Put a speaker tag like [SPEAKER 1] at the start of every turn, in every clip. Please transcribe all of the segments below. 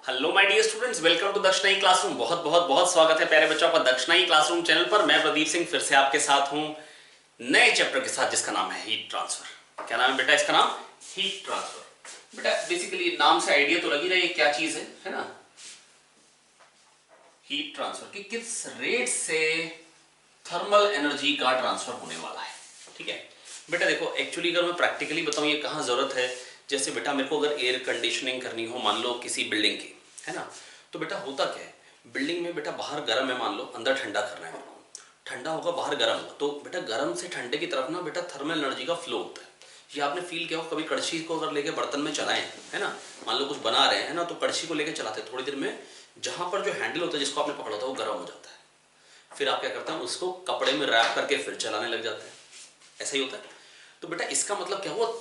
[SPEAKER 1] Hello my dear students, welcome to Dakshinai classroom. बहुत बहुत बहुत स्वागत है प्यारे बच्चों का दक्षिणाई क्लासरूम चैनल पर। मैं प्रदीप सिंह फिर से आपके साथ हूं नए चैप्टर के साथ जिसका नाम है हीट ट्रांसफर। क्या नाम है बेटा इसका? नाम हीट ट्रांसफर। बेटा बेसिकली नाम से आइडिया तो लगी रहा है क्या चीज है ना। हीट ट्रांसफर कि किस रेट से थर्मल एनर्जी का ट्रांसफर होने वाला है। ठीक है बेटा, देखो एक्चुअली अगर मैं प्रैक्टिकली बताऊं ये कहां जरूरत है। जैसे बेटा मेरे को अगर एयर कंडीशनिंग करनी हो, मान लो किसी बिल्डिंग की, है ना, तो बेटा होता क्या है, बिल्डिंग में बेटा बाहर गर्म है, मान लो अंदर ठंडा करना है मेरे को, ठंडा होगा बाहर गर्म होगा, तो बेटा गर्म से ठंडे की तरफ ना बेटा थर्मल एनर्जी का फ्लो होता है। ये आपने फील किया हो, कभी कड़छी को अगर लेके बर्तन में चलाएं, है ना, मान लो कुछ बना रहे हैं ना, तो कड़छी को लेके चलाते हैं, थोड़ी देर में जहां पर जो हैंडल होता है जिसको आपने पकड़ा था वो गर्म हो जाता है। फिर आप क्या करते हैं, उसको कपड़े में रैप करके फिर चलाने लग जाते हैं। ऐसा ही होता है। तो बेटा इसका मतलब क्या हुआ,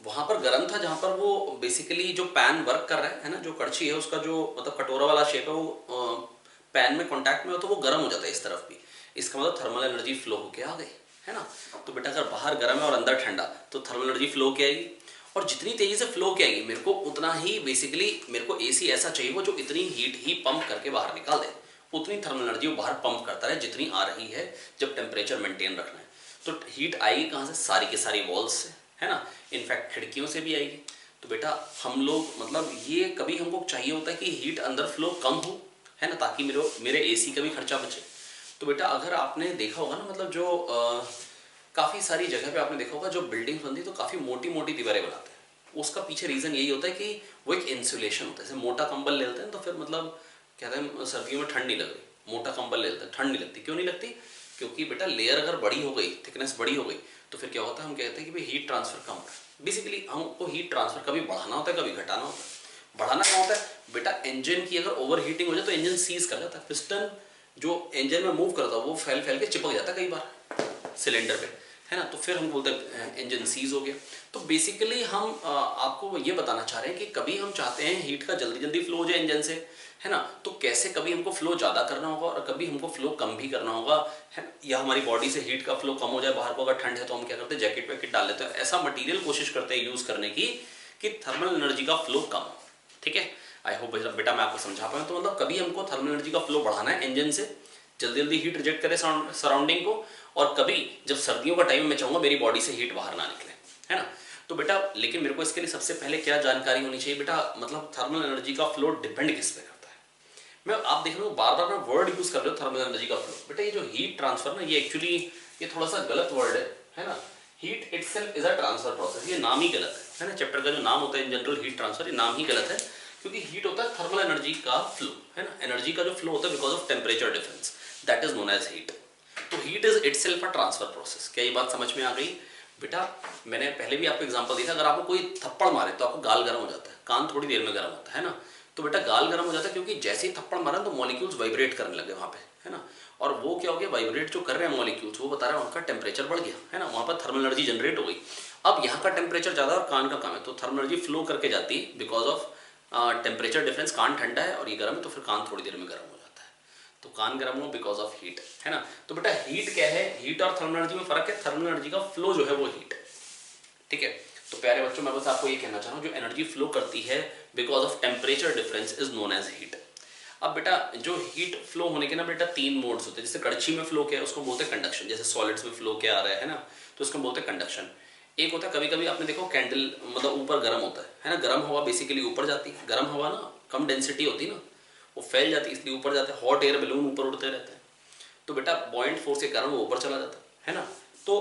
[SPEAKER 1] वहां पर गर्म था जहां पर वो बेसिकली जो पैन वर्क कर रहा है ना, जो कड़छी है उसका जो मतलब कटोरा वाला शेप है वो पैन में कांटेक्ट में हो तो वो गर्म हो जाता है इस तरफ भी। इसका मतलब थर्मल एनर्जी फ्लो होके आ गई, है ना। तो बेटा अगर बाहर गर्म है और अंदर ठंडा तो थर्मल एनर्जी फ्लो क्या आएगी, और जितनी तेजी से फ्लो क्या आएगी, मेरे को उतना ही बेसिकली मेरे को एसी ऐसा चाहिए वो जो इतनी हीट ही पंप करके बाहर निकाल दे, उतनी थर्मल एनर्जी वो बाहर पंप करता है जितनी आ रही है जब टेम्परेचर मेंटेन रखना है। तो हीट आएगी कहाँ से, सारी की सारी वॉल्स से, है ना, इनफैक्ट खिड़कियों से भी आएगी। तो बेटा हम लोग मतलब ये कभी हमको चाहिए होता है कि हीट अंदर फ्लो कम हो, है ना, ताकि मेरे एसी का भी खर्चा बचे। तो बेटा अगर आपने देखा होगा ना, मतलब जो काफ़ी सारी जगह पे आपने देखा होगा जो बिल्डिंग बनती है तो काफ़ी मोटी मोटी दीवारें बनाते हैं। उसका पीछे रीज़न यही होता है कि वो एक इंसुलेशन होता है। जैसे मोटा कंबल ले लेते हैं तो फिर मतलब कहते हैं सर्दियों में ठंड नहीं लग रही, मोटा कंबल ले लेते हैं ठंड नहीं लगती। क्यों नहीं लगती? क्योंकि बेटा लेयर अगर बड़ी हो गई, थिकनेस बड़ी हो गई, तो फिर क्या होता है, हम कहते हैं कि भाई हीट ट्रांसफर कम हो रहा है। बेसिकली हमको हीट ट्रांसफर कभी बढ़ाना होता है कभी घटाना होता है। बढ़ाना क्या होता है बेटा, इंजन की अगर ओवर हीटिंग हो जाए तो इंजन सीज कर जाता है, पिस्टन जो इंजन में मूव करता है वो फैल फैल के चिपक जाता है कई बार सिलेंडर पे, है ना, तो फिर हम बोलते हैं इंजन सीज हो गया। तो बेसिकली हम आपको ये बताना चाह रहे हैं कि कभी हम चाहते हैं हीट का जल्दी जल्दी फ्लो हो जाए इंजन से, है ना, तो कैसे कभी हमको फ्लो ज़्यादा करना होगा और कभी हमको फ्लो कम भी करना होगा, है ना, या हमारी बॉडी से हीट का फ्लो कम हो जाए बाहर को, अगर ठंड है तो हम क्या करते हैं जैकेट वैकेट डाल लेते हैं, ऐसा मटीरियल कोशिश करते हैं यूज़ करने की कि थर्मल एनर्जी का फ्लो कम हो। ठीक है, आई होप बेटा मैं आपको समझा पाऊँ। तो मतलब कभी हमको थर्मल एनर्जी का फ्लो बढ़ाना है इंजन से, जल्दी जल्दी हीट रिजेक्ट करे सराउंडिंग को, और कभी जब सर्दियों का टाइम मैं चाहूँगा मेरी बॉडी से हीट बाहर ना निकले, है ना। तो बेटा लेकिन मेरे को इसके लिए सबसे पहले क्या जानकारी होनी चाहिए बेटा, मतलब थर्मल एनर्जी का फ्लो डिपेंड किस पे करता है। मैं आप देख रहे हो बार बार मैं वर्ड यूज कर रहे हो थर्मल एनर्जी का फ्लो। बेटा ये जो हीट ट्रांसफर ना, ये एक्चुअली ये थोड़ा सा गलत वर्ड है ना। Heat itself is a transfer process, ये नाम ही गलत है ना। चैप्टर का जो नाम होता है इन जनरल हीट ट्रांसफर, ये नाम ही गलत है, क्योंकि हीट होता है थर्मल एनर्जी का फ्लो, है ना। एनर्जी का जो फ्लो होता है because of temperature difference, that is known as heat. तो heat is itself a transfer process. क्या ये बात समझ में आ गई बेटा? मैंने पहले भी आपको एग्जांपल दिया था, अगर आपको कोई थप्पड़ मारे तो आपको गाल गर्म हो जाता है, कान थोड़ी देर में गर्म होता है ना। तो बेटा गाल गर्म हो जाता है क्योंकि जैसे ही थप्पड़ मारा तो मॉलिक्यूल्स वाइब्रेट करने लगे वहां पे, है ना। और वो क्या हो गया, वाइब्रेट जो कर रहे हैं मॉलिक्यूल्स, वो बता रहे हैं वहां का टेम्परेचर बढ़ गया, है ना, वहां पर थर्मल एनर्जी जनरेट हो गई। अब यहाँ का टेम्परेचर ज्यादा और कान का कम है, तो थर्मल एनर्जी फ्लो करके जाती है बिकॉज ऑफ टेम्परेचर डिफरेंस। कान ठंडा है और ये गर्म है तो फिर कान थोड़ी देर में गर्म हो जाता है, तो कान गर्म हो बिकॉज ऑफ हीट, है ना। तो बेटा हीट क्या है, हीट और थर्मल एनर्जी में फर्क है, थर्मल एनर्जी का फ्लो जो है वो हीट। ठीक है, तो प्यारे बच्चों मैं बस आपको ये कहना चाह रहा हूँ, जो एनर्जी फ्लो करती है because of temperature difference is known as heat. अब बेटा जो हीट फ्लो होने के ना बेटा तीन मोड्स होते हैं। जैसे कड़छी में फ्लो क्या है उसको बोलते हैं कंडक्शन, जैसे सॉलिड्स में फ्लो क्या आ रहा है ना, तो उसको बोलते हैं कंडक्शन। एक होता है कभी कभी आपने देखो कैंडल मतलब ऊपर गर्म होता है ना, गर्म हवा बेसिकली ऊपर जाती है, गर्म हवा ना कम डेंसिटी होती है ना, वो फैल जाती है इसलिए ऊपर जाते हैं, हॉट एयर बैलून ऊपर उड़ते रहते हैं, तो बेटा पॉइंट फोर्स के कारण वो ऊपर चला जाता है ना। तो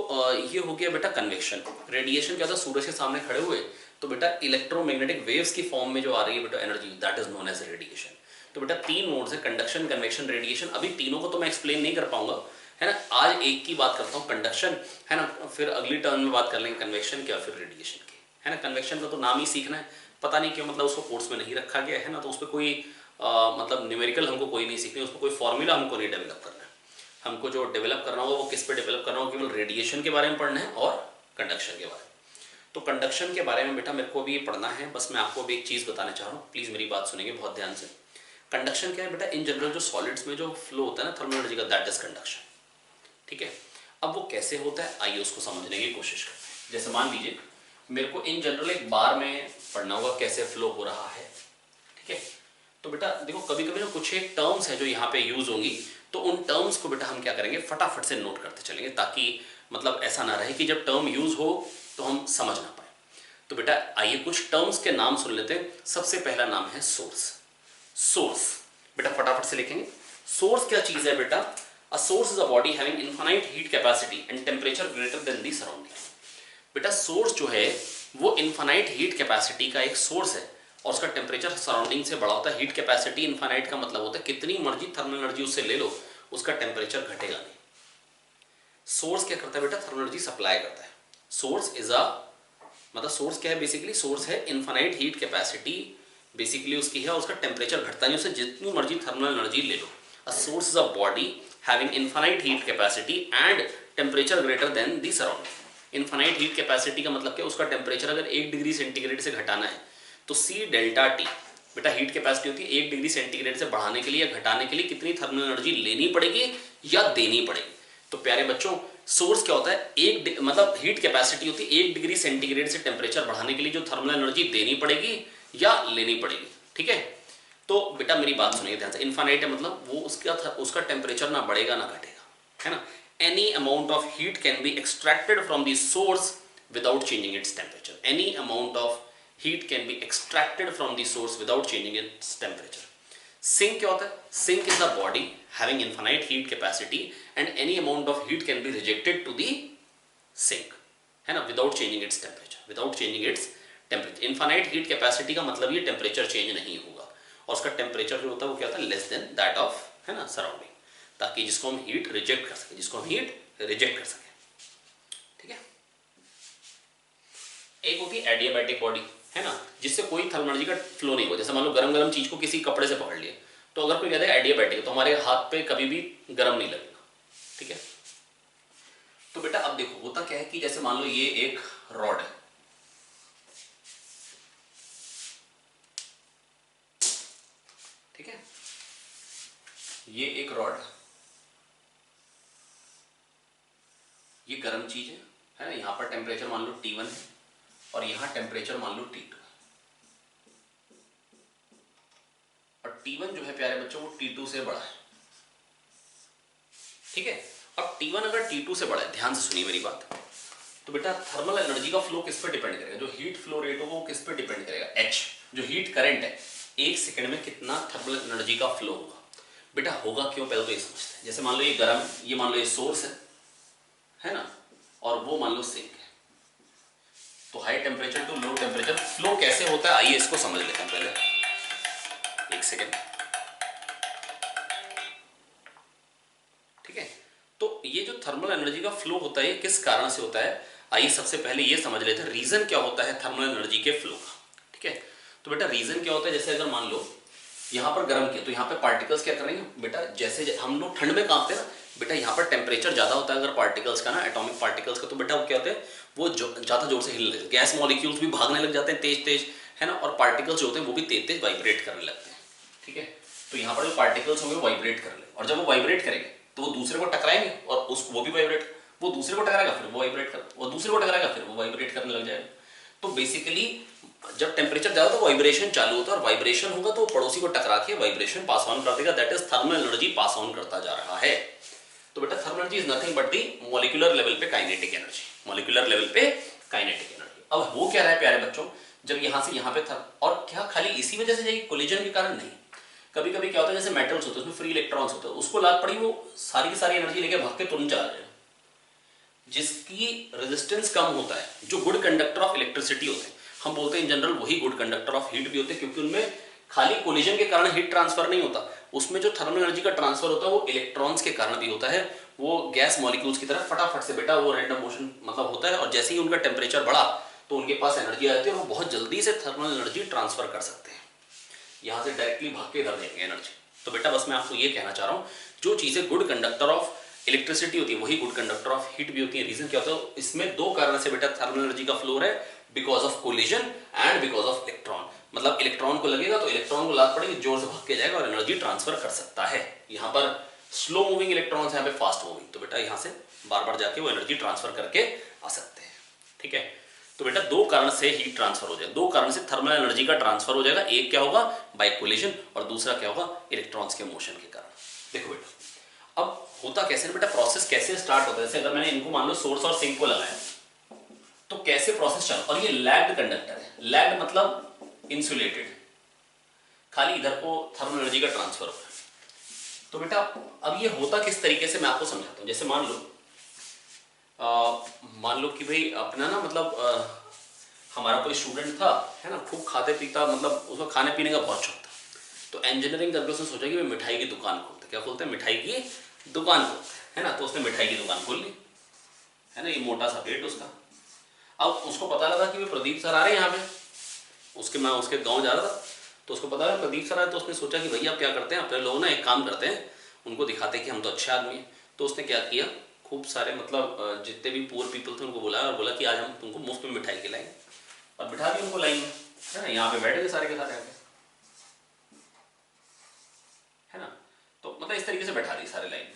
[SPEAKER 1] ये हो गया बेटा कन्वेक्शन। रेडिएशन क्या होता है, सूरज के सामने खड़े हुए तो बेटा इलेक्ट्रोमैग्नेटिक वेव्स की फॉर्म में जो आ रही है बेटा energy, that is known as radiation. तो बेटा तीन मोड्स है, कंडक्शन, कन्वेक्शन, रेडिएशन। अभी तीनों को तो मैं एक्सप्लेन नहीं कर पाऊंगा, है ना। आज एक की बात करता हूँ, कंडक्शन, है ना, फिर अगली टर्न में बात कर लेंगे कन्वेक्शन की और फिर रेडिएशन की, है ना। कन्वेक्शन का तो नाम ही सीखना है, पता नहीं क्यों मतलब उसको कोर्स में नहीं रखा गया है ना, तो उस पर कोई मतलब न्यूमेरिकल हमको कोई नहीं सीखनी, उस पर कोई फॉर्मूला हमको नहीं डेवलप करना है। हमको जो डेवलप करना होगा वो किस पे डेवलप करना होगा, केवल रेडिएशन के बारे में पढ़ना है और कंडक्शन के बारे में। तो कंडक्शन के बारे में बेटा मेरे को अभी पढ़ना है, बस मैं आपको अभी एक चीज़ बताना चाह रहा हूँ, प्लीज़ मेरी बात सुनेंगे बहुत ध्यान से। कंडक्शन क्या है बेटा, इन जनरल जो सॉलिड्स में जो फ्लो होता है ना थर्मल एनर्जी का, दैट इज कंडक्शन। ठीक है, अब वो कैसे होता है आइए उसको समझने की कोशिश करते हैं। जैसे मान लीजिए मेरे को इन जनरल एक बार में पढ़ना होगा कैसे फ्लो हो रहा है, ठीक है। तो बेटा देखो कभी कभी ना कुछ एक टर्म्स है जो यहाँ पे यूज होंगी, तो उन टर्म्स को बेटा हम क्या करेंगे फटाफट से नोट करते चलेंगे, ताकि मतलब ऐसा ना रहे कि जब टर्म यूज हो तो हम समझ ना पाए। तो बेटा आइए कुछ टर्म्स के नाम सुन लेते हैं। सबसे पहला नाम है सोर्स। सोर्स बेटा फटाफट से लिखेंगे। सोर्स क्या चीज है बेटा? अ source is a body having infinite heat capacity and temperature greater than the surrounding. बेटा सोर्स जो है वो इनफाइनाइट हीट कैपेसिटी का एक सोर्स है और उसका टेम्परेचर सराउंडिंग से बड़ा होता है। हीट कैपेसिटी इनफाइनाइट का मतलब होता है कितनी मर्जी थर्मल एनर्जी उससे ले लो उसका टेम्परेचर घटेगा नहीं। सोर्स क्या करता है बेटा? थर्मल एनर्जी सप्लाई करता है। सोर्स इज अ मतलब सोर्स क्या है बेसिकली? सोर्स है इनफाइनाइट हीट कैपेसिटी बेसिकली उसकी है और उसका टेम्परेचर घटता नहीं, उससे जितनी मर्जी थर्मल एनर्जी ले लो। A source is a body having infinite heat capacity and temperature greater than the surrounding. Infinite heat capacity का मतलब क्या? उसका टेम्परेचर अगर 1 डिग्री सेंटीग्रेड से घटाना है तो सी डेल्टा टी बेटा हीट कैपेसिटी होती है 1 डिग्री सेंटीग्रेड से बढ़ाने के लिए या घटाने के लिए कितनी थर्मल एनर्जी लेनी पड़ेगी या देनी पड़ेगी। तो प्यारे बच्चों सोर्स क्या होता है? एक मतलब हीट कैपेसिटी होती है 1 डिग्री सेंटीग्रेड से टेम्परेचर बढ़ाने के लिए जो थर्मल एनर्जी देनी पड़ेगी या लेनी पड़ेगी। ठीक है, तो बेटा मेरी बात सुनिए ध्यान से। इनफाइनाइट है मतलब वो उसका टेम्परेचर ना बढ़ेगा ना घटेगा, है ना। Any amount of heat can be extracted from the source without changing its temperature. Any amount of heat can be extracted from the source without changing its temperature. Sink क्या होता है? Sink is the body having infinite heat capacity and any amount of heat can be rejected to the sink, है ना, without changing its temperature. Without changing its temperature. Infinite heat capacity का मतलब ये temperature change नहीं होगा और उसका temperature जो होता है वो क्या होता है? लेस देन दैट ऑफ, है ना, सराउंडिंग, ताकि जिसको हम हीट रिजेक्ट कर सके, जिसको हम हीट रिजेक्ट कर सके। ठीक है। एक होती है एडियाबैटिक बॉडी, है ना, जिससे कोई थर्मल एनर्जी का फ्लो नहीं हो। जैसे मान लो गरम गरम चीज को किसी कपड़े से पकड़ लिया, तो अगर कोई कहता है एडियाबैटिक तो हमारे हाथ पे कभी भी गर्म नहीं लगेगा। ठीक है। तो बेटा अब देखो होता क्या है कि जैसे मान लो ये एक रॉड है, ठीक है, ये एक रॉड है, ये गर्म चीज है ना। यहां पर टेम्परेचर मान लो T1 है और यहां टेम्परेचर मान लो T2 है। और T1 जो है प्यारे बच्चों वो T2 से बड़ा है। ठीक है। अब T1 अगर T2 से बड़ा है, ध्यान से सुनिए मेरी बात, तो बेटा थर्मल एनर्जी का फ्लो किस पे डिपेंड करेगा? जो हीट फ्लो रेट होगा वो किस पे डिपेंड करेगा? H, जो हीट करंट है, 1 सेकंड में कितना थर्मल एनर्जी का फ्लो होगा। बेटा होगा क्यों, पहले तो ये समझते हैं। जैसे मान लो ये गर्म, ये मान लो ये सोर्स है ना, और वो मान लो सिंक है। तो high temperature to low temperature flow कैसे होता है, आइए इसको समझ लेते हैं पहले। 1 सेकेंड। ठीक है। तो ये जो थर्मल एनर्जी का फ्लो होता है ये किस कारण से होता है, आइए सबसे पहले ये समझ लेते हैं रीजन क्या होता है थर्मल एनर्जी के फ्लो का। ठीक है। तो बेटा रीजन क्या होता है? जैसे अगर मान लो यहाँ पर गर्म किया तो यहाँ पे पार्टिकल्स क्या करेंगे बेटा? जैसे हम लोग ठंड में कांपते हैं ना बेटा, यहाँ पर टेम्परेचर ज्यादा होता है अगर पार्टिकल्स का ना, एटॉमिक पार्टिकल्स का, तो बेटा वो क्या होते हैं? वो ज्यादा जोर से हिलने लगते हैं, गैस मॉलिक्यूल्स भी भागने लग जाते हैं तेज तेज, है ना, और पार्टिकल्स जो होते हैं वो भी तेज तेज वाइब्रेट करने लगते हैं। ठीक है। तो यहाँ पर जो पार्टिकल्स होंगे वो वाइब्रेट कर ले, और जब वो वाइब्रेट करेंगे तो वो दूसरे को टकराएंगे और उस वो भी वाइब्रेट, वो दूसरे को टकराएगा फिर वो वाइब्रेट कर, वो दूसरे को टकराएगा फिर वो वाइब्रेट करने लग जाएगा। तो बेसिकली जब टेम्परेचर ज्यादा तो वाइब्रेशन चालू होता है, और वाइब्रेशन होगा तो पड़ोसी को टकरा के वाइब्रेशन पास ऑन कर देगा, that is thermal energy pass on करता जा रहा है। तो बेटा thermal energy is nothing but the molecular level पे काइनेटिक एनर्जी, मॉलिक्यूलर लेवल पे काइनेटिक एनर्जी। अब वो क्या रहा है प्यारे बच्चों, जब यहां से यहां पे था, और क्या खाली इसी वजह से जाएगी कोलिजन के कारण? नहीं, कभी कभी क्या होता है जैसे मेटल्स होते हैं उसमें फ्री इलेक्ट्रॉन्स होते हैं, उसको लाद पड़ी वो सारी की सारी एनर्जी लेके भाग के तुरंत चला जाएगा। जिसकी रेजिस्टेंस कम होता है, जो गुड कंडक्टर ऑफ इलेक्ट्रिसिटी होते हैं, हम बोलते हैं इन जनरल वही गुड कंडक्टर ऑफ हीट भी होते हैं, क्योंकि उनमें खाली कोलिजन के कारण हीट ट्रांसफर नहीं होता, उसमें जो थर्मल एनर्जी का ट्रांसफर होता है वो इलेक्ट्रॉन्स के कारण भी होता है। वो गैस मॉलिक्यूल्स की तरह फटाफट से बेटा वो रैंडम मोशन मतलब होता है, और जैसे ही उनका टेम्परेचर बढ़ा तो उनके पास एनर्जी आती है और वो बहुत जल्दी से थर्मल एनर्जी ट्रांसफर कर सकते हैं, यहाँ से डायरेक्टली भाग के इधर देंगे एनर्जी। तो बेटा बस मैं आपको ये कहना चाह रहा हूँ, जो चीजें गुड कंडक्टर ऑफ इलेक्ट्रिसिटी होती है वही गुड कंडक्टर ऑफ हीट भी होती है। रीजन क्या होता है? इसमें दो कारण से बेटा थर्मल एनर्जी का फ्लो है, because of collision and because of electron. मतलब इलेक्ट्रॉन को लगेगा तो इलेक्ट्रॉन को लाद पड़ेगी, जोर से भाग के जाएगा और एनर्जी ट्रांसफर कर सकता है। यहाँ पर स्लो मूविंग इलेक्ट्रॉन्स, यहाँ पे फास्ट मूविंग, तो बेटा यहाँ से बार बार जाके वो एनर्जी ट्रांसफर करके आ सकते हैं। ठीक है। तो बेटा दो कारण से हीट ट्रांसफर हो जाएगा, दो कारण से थर्मल एनर्जी का ट्रांसफर हो जाएगा। एक क्या होगा, बाय कोलिजन, और दूसरा क्या होगा, इलेक्ट्रॉन्स के मोशन के कारण। देखो बेटा अब होता कैसे ना बेटा, प्रोसेस कैसे स्टार्ट होता है। जैसे अगर मैंने इनको मान लो सोर्स और सिंक को लगाया तो कैसे प्रोसेस चल, और ये लैग्ड कंडक्टर है, लैग्ड मतलब इंसुलेटेड, खाली इधर को थर्मल एनर्जी का ट्रांसफर होगा। तो बेटा अब ये होता किस तरीके से मैं आपको समझाता हूँ। जैसे मान लो कि भाई अपना ना मतलब हमारा कोई स्टूडेंट था, है ना, खूब खाते पीता, मतलब उसका खाने पीने का बहुत शौक था। तो इंजीनियरिंग करके उसने सोचा कि मिठाई की दुकान खोलते। क्या खोलते हैं, मिठाई की दुकान खोलते हैं, है ना। तो उसने मिठाई की दुकान खोल ली, है ना, ये मोटा सा पेट उसका। अब उसको पता लगा कि प्रदीप सर आ रहे हैं यहाँ पे, मैं उसके गाँव जा रहा था, तो उसको पता लगा प्रदीप सर आए। तो उसने सोचा कि भैया आप क्या करते हैं, अपने लोग ना एक काम करते हैं, उनको दिखाते हैं कि हम तो अच्छे आदमी हैं। तो उसने क्या किया, खूब सारे मतलब जितने भी पुअर पीपल थे उनको बुलाया और बोला कि आज हम तुमको मुफ्त में मिठाई खिलाएंगे, और बिठा दी उनको लाइन में, है ना। यहाँ पे बैठ गए सारे के सारे आके, है ना। तो मतलब इस तरीके से बैठा दी सारे लाइन में,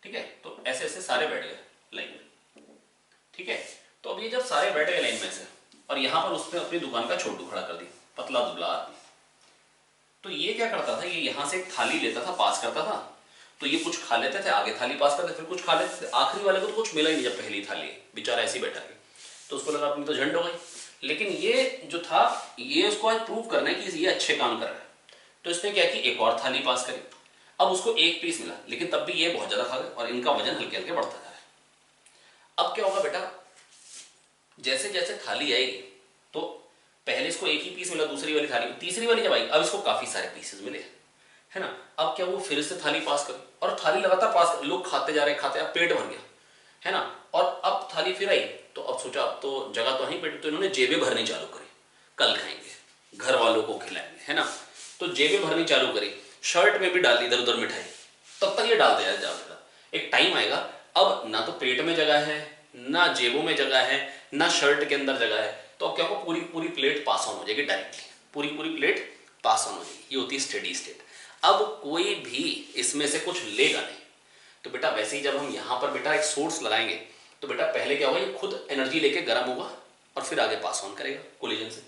[SPEAKER 1] ठीक है। तो ऐसे ऐसे सारे बैठ गए लाइन में, ठीक है। तो अब ये जब सारे बैठ गए लाइन में से, और यहाँ पर उसने अपनी दुकान का छोटू खड़ा कर दिया, पतला दुबला आदमी। तो ये क्या करता था, ये यहाँ से एक थाली लेता था, पास करता था, तो ये कुछ खा लेते थे, आगे थाली पास करते, फिर कुछ खा लेते थे, आखिरी वाले को तो कुछ मिला ही नहीं। जब पहली थाली बेचारा ऐसे ही बैठा गया, तो उसको लगा अपनी तो झंड हो गई। लेकिन ये जो था, ये उसको आज प्रूव करना है कि ये अच्छे काम कर रहा है। तो इसने क्या कि एक और थाली पास करी। अब उसको एक पीस मिला, लेकिन तब भी ये बहुत ज्यादा खा गए और इनका वजन हल्के हल्के बढ़ता जा रहा है। अब क्या होगा बेटा, जैसे जैसे थाली आएगी, तो पहले इसको एक ही पीस मिला, दूसरी वाली थाली, तीसरी वाली जब आई, अब इसको काफी सारे पीसेस मिले, है ना। अब क्या, वो फिर से थाली पास कर, और थाली लगातार पास कर, लोग खाते जा रहे खाते, अब पेट भर गया, है ना। और अब थाली फिर आई, तो अब सोचा अब तो जगह तो नहीं पेट, तो इन्होंने जेबें भरनी चालू करी, कल खाएंगे, घर वालों को खिलाएंगे, है ना। तो जेबें भरनी चालू करी, शर्ट में भी डाली इधर उधर मिठाई। तब तक ये डालते जाओ, एक टाइम आएगा, अब ना तो पेट में जगह है, ना जेबों में जगह है, ना शर्ट के अंदर जगह है। तो अब क्या होगा, पूरी पूरी प्लेट पास ऑन हो जाएगी डायरेक्टली, पूरी पूरी प्लेट पास ऑन हो जाएगी। ये होती है स्टेडी स्टेट। अब कोई भी इसमें से कुछ लेगा नहीं। तो बेटा वैसे ही जब हम यहाँ पर बेटा एक सोर्स लगाएंगे, तो बेटा पहले क्या होगा, ये खुद एनर्जी लेके गर्म होगा और फिर आगे पास ऑन करेगा कोलिजन से।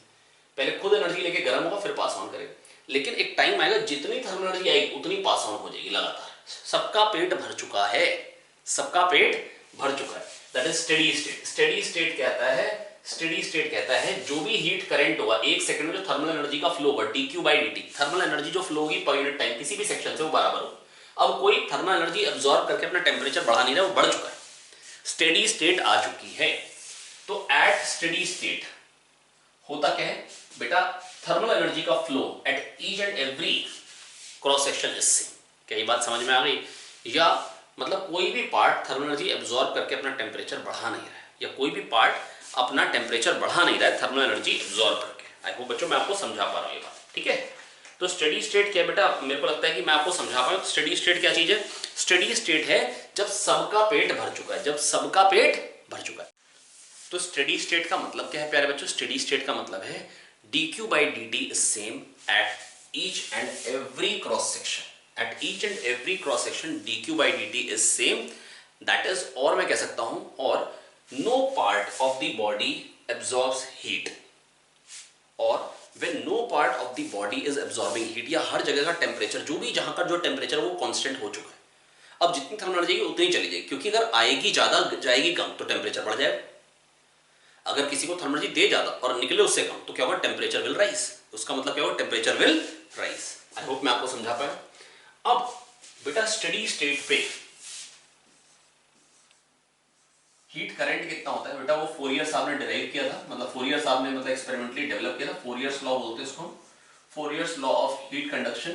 [SPEAKER 1] पहले खुद एनर्जी लेके गर्म होगा, फिर पास ऑन करेगा। लेकिन एक टाइम आएगा, जितनी थर्मल एनर्जी आएगी उतनी पास ऑन हो जाएगी लगातार। सबका पेट भर चुका है, सबका पेट भर चुका है, that is steady state. Steady state कहता है, स्टेडी स्टेट कहता है जो भी हीट करंट होगा एक सेकंड में, जो थर्मल एनर्जी का फ्लो होगा dQ/dt, थर्मल एनर्जी जो फ्लो होगी पर यूनिट टाइम किसी भी सेक्शन से, वो बराबर होगा। अब कोई थर्मल एनर्जी एब्जॉर्ब करके अपना टेम्परेचर बढ़ा नहीं रहा, वो बढ़ चुका है, स्टेडी स्टेट आ चुकी है। तो एट स्टेडी स्टेट होता क्या है बेटा, थर्मल एनर्जी का flow at each and every cross section is same. क्या ये बात समझ में आ गई? या मतलब कोई भी पार्ट थर्मल एनर्जी एब्जॉर्ब करके अपना टेम्परेचर बढ़ा नहीं रहा है, या कोई भी पार्ट अपना टेम्परेचर बढ़ा नहीं रहा है थर्मल एनर्जी एब्जॉर्ब करके। आई होप बच्चों मैं आपको समझा पा रहा हूँ ये बात, ठीक है। तो स्टेडी स्टेट क्या है बेटा, मेरे को लगता है कि मैं आपको समझा पाऊँ। स्टेडी स्टेट क्या चीज है? स्टेडी स्टेट है जब सबका पेट भर चुका है, जब सबका पेट भर चुका है। तो स्टेडी स्टेट का मतलब क्या है प्यारे बच्चों? स्टेडी स्टेट का मतलब है dQ/dt is same at each and every cross section. At each and every cross section dQ/dt is same, that is, और मैं कह सकता हूं, और no part of the body absorbs heat, और when no part of the body is absorbing heat, या हर जगह का टेम्परेचर, जो भी जहां का जो टेम्परेचर वो कांस्टेंट हो चुका है। अब जितनी थर्मल एनर्जी उतनी चली जाएगी, क्योंकि अगर आएगी ज्यादा जाएगी कम तो टेम्परेचर बढ़ जाएगा। अगर किसी को थर्मल एनर्जी दे ज्यादा और निकले उससे कम तो क्या होगा, टेम्परेचर विल राइज। उसका मतलब क्या होगा, temperature will rise. I hope मैं आपको समझा पाया। अब बेटा स्टेडी स्टेट पे हीट करंट कितना होता है बेटा, वो फोरियर साहब ने डिराइव किया था, मतलब फोरियर साहब ने मतलब एक्सपेरिमेंटली डेवलप किया था। फोरियर्स लॉ बोलते हैं इसको, फोरियर्स लॉ ऑफ हीट कंडक्शन।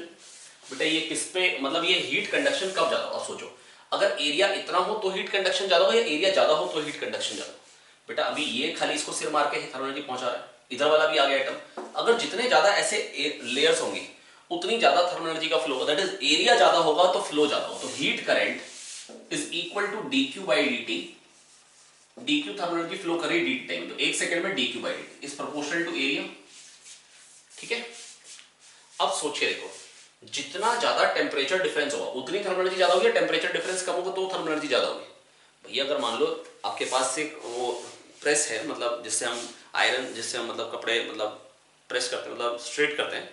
[SPEAKER 1] बेटा ये किस पे, मतलब ये हीट कंडक्शन कब ज्यादा होगा? सोचो, अगर एरिया इतना हो तो हीट कंडक्शन ज्यादा हो, या एरिया ज्यादा हो तो हीट कंडक्शन ज्यादा हो? बेटा अभी ये खाली इसको सिर मार के थर्मल एनर्जी पहुंचा रहा है, इधर वाला भी आ गया आइटम। अगर जितने ज्यादा ऐसे लेयर्स होंगे उतनी ज्यादा थर्मल एनर्जी का फ्लो होगा, दैट इज एरिया ज्यादा होगा तो फ्लो ज्यादा होगा। तो heat current is equal to dQ/dt। dQ thermal energy flow कर रही है dt टाइम, तो एक सेकंड में dQ/dt is proportional to area, ठीक है। अब सोचिए, देखो जितना ज्यादा टेम्परेचर डिफरेंस होगा उतनी थर्मल एनर्जी ज्यादा होगी, टेम्परेचर डिफरेंस कम होगा तो थर्मल एनर्जी ज्यादा होगी। भैया अगर मान लो आपके पास से वो प्रेस है, मतलब जिससे हम आयरन, जिससे हम मतलब कपड़े मतलब प्रेस करते हैं, मतलब स्ट्रेट करते हैं,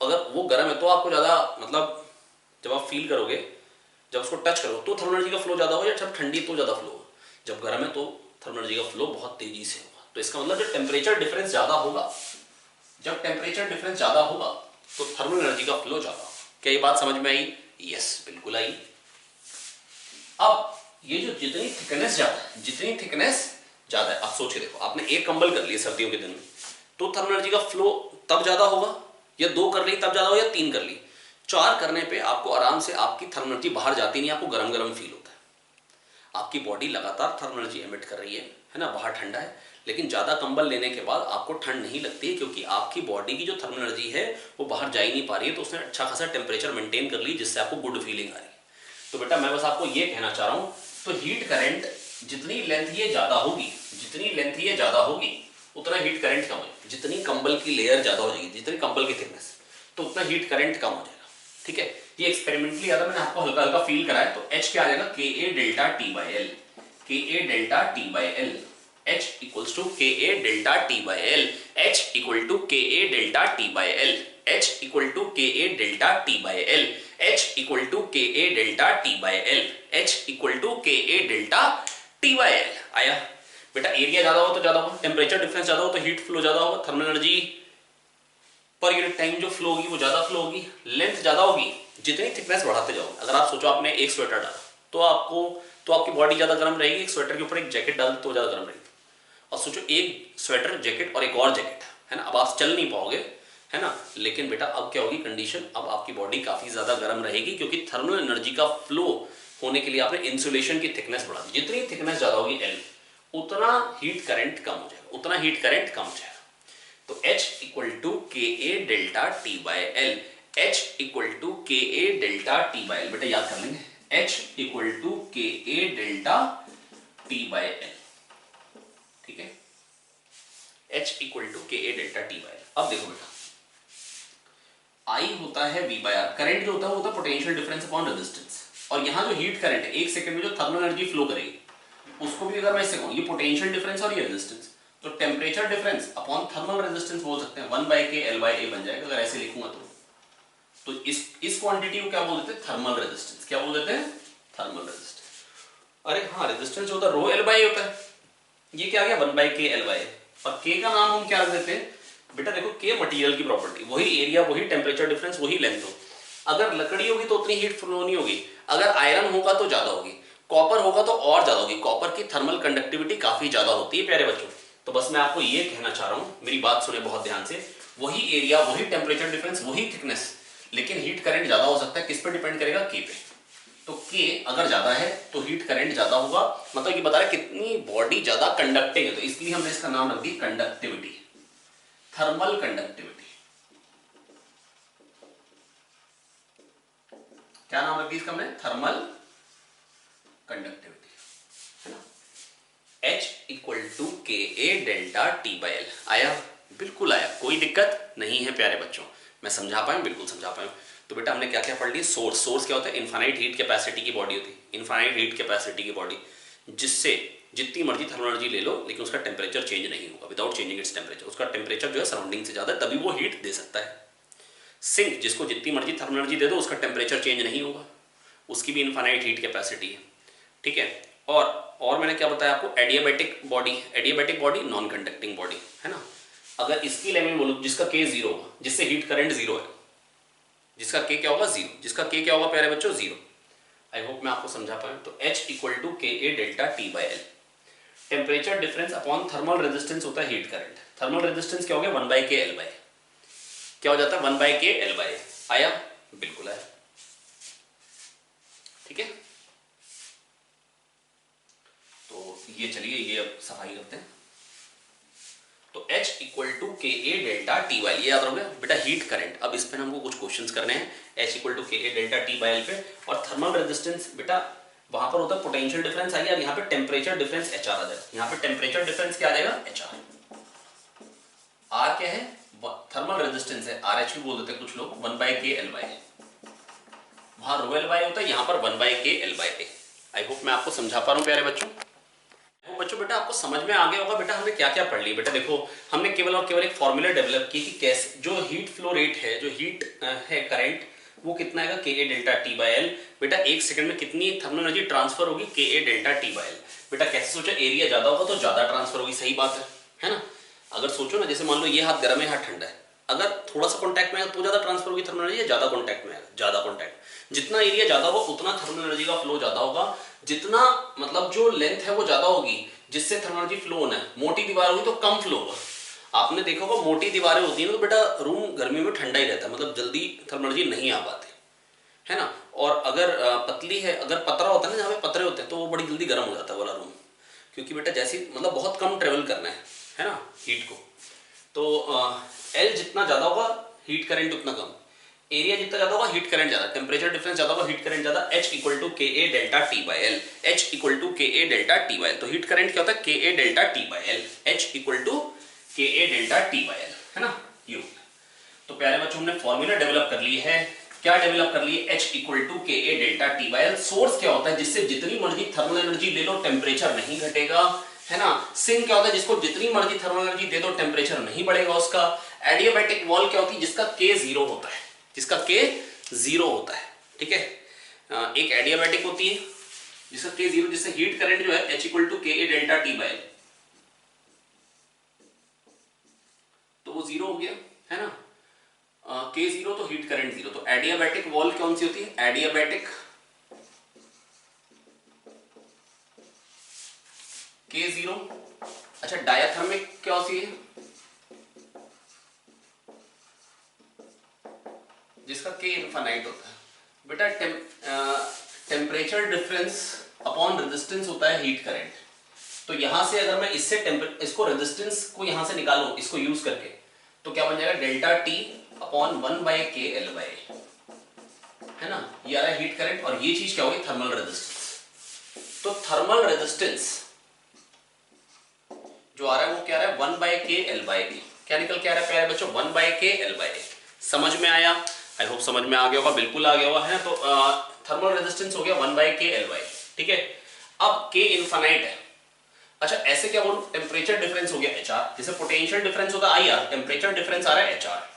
[SPEAKER 1] अगर वो गर्म है तो आपको ज़्यादा मतलब जब आप फील करोगे, जब उसको टच करो तो थर्मल एनर्जी का फ्लो ज़्यादा होगा, या जब ठंडी तो ज़्यादा फ्लो होगा, जब गर्म है तो थर्मल एनर्जी का फ्लो बहुत तेजी से होगा। तो इसका मतलब जब टेम्परेचर डिफरेंस ज़्यादा होगा, जब टेम्परेचर डिफरेंस ज़्यादा होगा तो थर्मल एनर्जी का फ्लो ज़्यादा होगा। क्या ये बात समझ में आई? यस, बिल्कुल आई। अब ये जो जितनी थिकनेस ज़्यादा है, जितनी थिकनेस ज़्यादा है, आप सोच के देखो, आपने एक कंबल कर लिया सर्दियों के दिन में, तो थर्मल एनर्जी का फ्लो तब ज़्यादा होगा, या 2 कर ली तब ज़्यादा होगा, या 3 कर ली। 4 करने पे आपको आराम से आपकी थर्मल एनर्जी बाहर जाती नहीं, आपको गरम गरम फील होता है। आपकी बॉडी लगातार थर्मल एनर्जी एमिट कर रही है ना, बाहर ठंडा है, लेकिन ज़्यादा कंबल लेने के बाद आपको ठंड नहीं लगती है, क्योंकि आपकी बॉडी की जो थर्मल एनर्जी है वो बाहर जा ही नहीं पा रही है, तो उसने अच्छा खासा टेम्परेचर मेंटेन कर ली, जिससे आपको गुड फीलिंग आ रही है। तो बेटा मैं बस आपको ये कहना चाह रहा हूँ, तो हीट करंट जितनी लेंथ ये ज़्यादा होगी, जितनी लेंथ ये ज़्यादा होगी उतना हीट करंट कम होगा। जितनी कंबल की लेयर ज़्यादा हो जाएगी, जितनी कंबल की थिकनेस, तो उतना हीट करंट कम हो जाएगा। ठीक है, ये एक्सपेरिमेंटली आता मैंने आपको हल्का हल्का फील कराया। तो H क्या आ जाएगा, K A delta T by L, K A delta T by L, H equals to K A delta T by L, H equal to K A delta T by L, H equal to K A delta T by L, H equal to K A delta T by L, H equal to K A delta T by L. आया बेटा, area ज्यादा हो तो ज्यादा होगा, temperature difference ज्यादा हो तो हीट फ्लो ज्यादा होगा, thermal energy per unit time जो फ्लो होगी वो ज्यादा फ्लो होगी, लेंथ ज्यादा होगी। जितनी थिकनेस बढ़ाते जाओगे, अगर आप सोचो आपने एक स्वेटर डाला तो आपकी बॉडी ज्यादा गर्म रहेगी, एक स्वेटर के ऊपर एक जैकेट डाल तो ज्यादा गर्म रहेगी। और सोचो एक स्वेटर जैकेट और एक और जैकेट है ना, अब आप चल नहीं पाओगे है ना, लेकिन बेटा अब क्या होगी कंडीशन, अब आपकी बॉडी काफी ज्यादा गर्म रहेगी, क्योंकि थर्मल एनर्जी का फ्लो होने के लिए आपने इंसुलेशन की थिकनेस बढ़ा दी। जितनी थिकनेस ज्यादा होगी एल, उतना हीट करंट कम हो जाएगा, उतना हीट करंट कम हो जाएगा। तो H equal to K A delta T by L, H equal to K A delta T by L, बेटा याद कर लेंगे, H equal to K A delta T by L. ठीक है, H equal to K A delta T by L. अब देखो बेटा, I होता है V बाई आर, करंट जो होता है वो होता है पोटेंशियल डिफरेंस अपॉन रेजिस्टेंस, और यहाँ जो हीट करंट है एक सेकंड में जो थर्मल एनर्जी फ्लो करेगी, उसको भी अगर मैं इससे कहूँ, ये पोटेंशियल डिफरेंस और ये रेजिस्टेंस, तो temperature difference upon thermal resistance बोल सकते हैं, 1 बाई के एल बाई ए बन जाएगा अगर ऐसे लिखूंगा तो इस क्वांटिटी को क्या बोल देते हैं, थर्मल रेजिस्टेंस। क्या बोल देते हैं, थर्मल रेजिस्टेंस। अरे हाँ, रेजिस्टेंस होता है रो एल बाई होता है, ये क्या आ गया 1 बाई के एल बाई, और के का नाम हम क्या रख देते हैं बेटा, देखो के मटेरियल की प्रॉपर्टी, वही एरिया, वही टेम्परेचर डिफरेंस, वही लेंथ हो। अगर लकड़ी होगी तो उतनी हीट फ्लो नहीं होगी, अगर आयरन होगा तो ज्यादा होगी, कॉपर होगा तो और ज्यादा होगी। कॉपर की थर्मल कंडक्टिविटी काफी ज्यादा होती है प्यारे बच्चों। तो बस मैं आपको ये कहना चाह रहा हूं, मेरी बात सुने बहुत ध्यान से, वही एरिया, वही टेम्परेचर डिफरेंस, वही थिकनेस, लेकिन हीट करंट ज्यादा हो सकता है। किस पे डिपेंड करेगा, के पे। तो के अगर ज्यादा है तो हीट करंट ज्यादा होगा, मतलब ये बता रहा है कितनी बॉडी ज्यादा कंडक्टिंग है, तो इसलिए हमने इसका नाम रख दिया कंडक्टिविटी, थर्मल कंडक्टिविटी। क्या नाम रख दिया इसका हमने, थर्मल कंडक्टिविटी, है ना। H equal to K A delta T by L. आया, बिल्कुल आया, कोई दिक्कत नहीं है प्यारे बच्चों, मैं समझा पाया, बिल्कुल समझा पाया। तो बेटा हमने क्या क्या पढ़ लिया, सोर्स। सोर्स क्या होता है, इनफाइनाइट हीट कैपेसिटी की बॉडी होती है, इनफाइनाइट हीट कैपेसिटी की बॉडी, जिससे जितनी मर्जी थर्मल एनर्जी ले लो लेकिन उसका टेम्परेचर चेंज नहीं होगा, विदाउट चेंजिंग इट्स टेम्परेचर। उसका टेम्परेचर जो है सराउंडिंग से ज्यादा, तभी वो हीट दे सकता है। सिंक, जिसको जितनी मर्जी थर्मल एनर्जी दे दो उसका टेम्परेचर चेंज नहीं होगा, उसकी भी इनफाइनाइट हीट कैपेसिटी है। ठीक है, और मैंने क्या बताया आपको, adiabatic body. Adiabatic body non conducting body, है ना। अगर इसकी लेवल बोलो जिसका के जीरो होगा, जिससे हीट करंट जीरो है, जिसका के क्या होगा, जीरो, जिसका के क्या होगा प्यारे बच्चों, जीरो। आई होप मैं आपको समझा पाया। तो H equal to K A delta T by L, temperature difference upon thermal resistance होता है हीट करंट। थर्मल रेजिस्टेंस क्या हो गया, 1 बाई के एल बाई, क्या हो जाता है 1 बाई के एल बाई। आया, बिल्कुल आया। ठीक है, तो ये चलिए ये अब सफाई करते हैं। तो H equal to K A delta T by, ये याद रखोगे बेटा, हीट करंट। अब इस पर हमको कुछ क्वेश्चंस करने हैं, H equal to K A delta T by L पे। और थर्मल रेजिस्टेंस बेटा वहां पर होता है पोटेंशियल डिफरेंस आ गया, यहाँ पे टेम्परेचर डिफरेंस HR आ जाएगा। यहाँ पे टेम्परेचर डिफरेंस क्या आ जाएगा, HR। R क्या है, थर्मल रेजिस्टेंस है, RH भी बोल देते हैं कुछ लोग, 1 बाई के एल बाई। वहां रो एल बाई होता है, यहाँ पर 1 बाई के L by A. I hope मैं आपको समझा पा रहा हूँ प्यारे बच्चों। वो बच्चों बेटा आपको समझ में आ गया होगा बेटा हमने क्या क्या पढ़ लिया। बेटा देखो हमने केवल और केवल एक फॉर्मूला डेवलप की कि कैसे जो हीट फ्लो रेट है, जो हीट है करंट, वो कितना है K A delta T by L. बेटा एक सेकंड में कितनी थर्मल एनर्जी ट्रांसफर होगी के A delta T by L. बेटा कैसे सोचा, एरिया ज्यादा होगा तो ज्यादा ट्रांसफर होगी, सही बात है ना। अगर सोचो ना, जैसे मान लो ये हाथ गर्म है, हाथ ठंडा है, अगर थोड़ा सा कॉन्टैक्ट में आएगा तो ज्यादा ट्रांसफर होगी थर्मल एनर्जी, ज्यादा कॉन्टैक्ट में आएगा ज्यादा कॉन्टैक्ट। जितना एरिया ज्यादा होगा उतना थर्मल एनर्जी का फ्लो ज्यादा होगा, जितना मतलब जो लेंथ है वो ज्यादा होगी जिससे थर्मल एनर्जी फ्लो होना है। मोटी दीवार होगी तो कम फ्लो होगा। आपने देखा होगा मोटी दीवारें होती है ना तो बेटा रूम गर्मी में ठंडा ही रहता है, मतलब जल्दी थर्मल एनर्जी नहीं आ पाती है ना। और अगर पतली है, अगर पतरा होता है ना, जहाँ पे पतरे होते हैं तो वो बड़ी जल्दी गर्म हो जाता है वाला रूम, क्योंकि बेटा जैसी मतलब बहुत कम ट्रेवल करना है ना हीट को। तो एल जितना ज्यादा होगा हीट करंट उतना कम, एरिया जितना ज्यादा होगा हीट करंट ज्यादा, टेम्परेचर डिफरेंस ज्यादा होगा हीट करंट ज्यादा। H equal to K A delta T by L, H equal to K A delta T by L. तो हीट करंट क्या होता है K A delta T by L, H equal to K A delta T by L, है ना you. तो प्यारे बच्चों हमने फॉर्मूला डेवलप कर ली है, क्या डेवलप कर ली है, H equal to K A delta T by L. Source क्या होता है, जिससे जितनी मर्जी थर्मल एनर्जी ले लो टेम्परेचर नहीं घटेगा, है ना। सिंक क्या होता है, जिसको जितनी मर्जी थर्मल एनर्जी दे दो टेम्परेचर नहीं बढ़ेगा उसका। एडियाबैटिक वॉल क्या होती है, जिसका के जीरो होता है, जिसका के जीरो होता है, ठीक है। एक एडियाबैटिक होती है जिसका के जीरो, जिससे हीट करंट जो है H equal to K A delta T by L, तो वो जीरो हो गया, है ना। के जीरो तो हीट करंट जीरो। तो एडियाबैटिक वॉल कौन सी होती है, एडियाबैटिक के जीरो। अच्छा डायाथर्मिक क्या होती है, जिसका के इनफाइनाइट होता है। बेटा टेम्परेचर डिफरेंस अपॉन रेजिस्टेंस होता है हीट करंट। तो यहां से अगर मैं इसको रेजिस्टेंस को यहां से निकालूं इसको यूज करके, तो क्या बन जाएगा डेल्टा टी अपॉन 1 बाई के एल बाई, है ना। ये आ रहा है हीट करंट और ये चीज क्या होगी थर्मल रेजिस्टेंस। तो थर्मल रेजिस्टेंस जो आ रहा है वो क्या आ रहा है 1 बाई के एल बाई बी। क्या निकल के आ रहा है प्यारे बच्चों 1 बाई के एल बाई। समझ में आया, आई होप समझ में आ गया होगा, बिल्कुल आ गया होगा, है। तो थर्मल रेजिस्टेंस हो गया 1 बाई के एल बाई, ठीक है। अब के इनफाइनाइट है। अच्छा ऐसे क्या बोलूं, टेम्परेचर डिफरेंस हो गया एच आर, जैसे पोटेंशियल डिफरेंस होता है आई आर, टेम्परेचर डिफरेंस आ रहा है एच आर।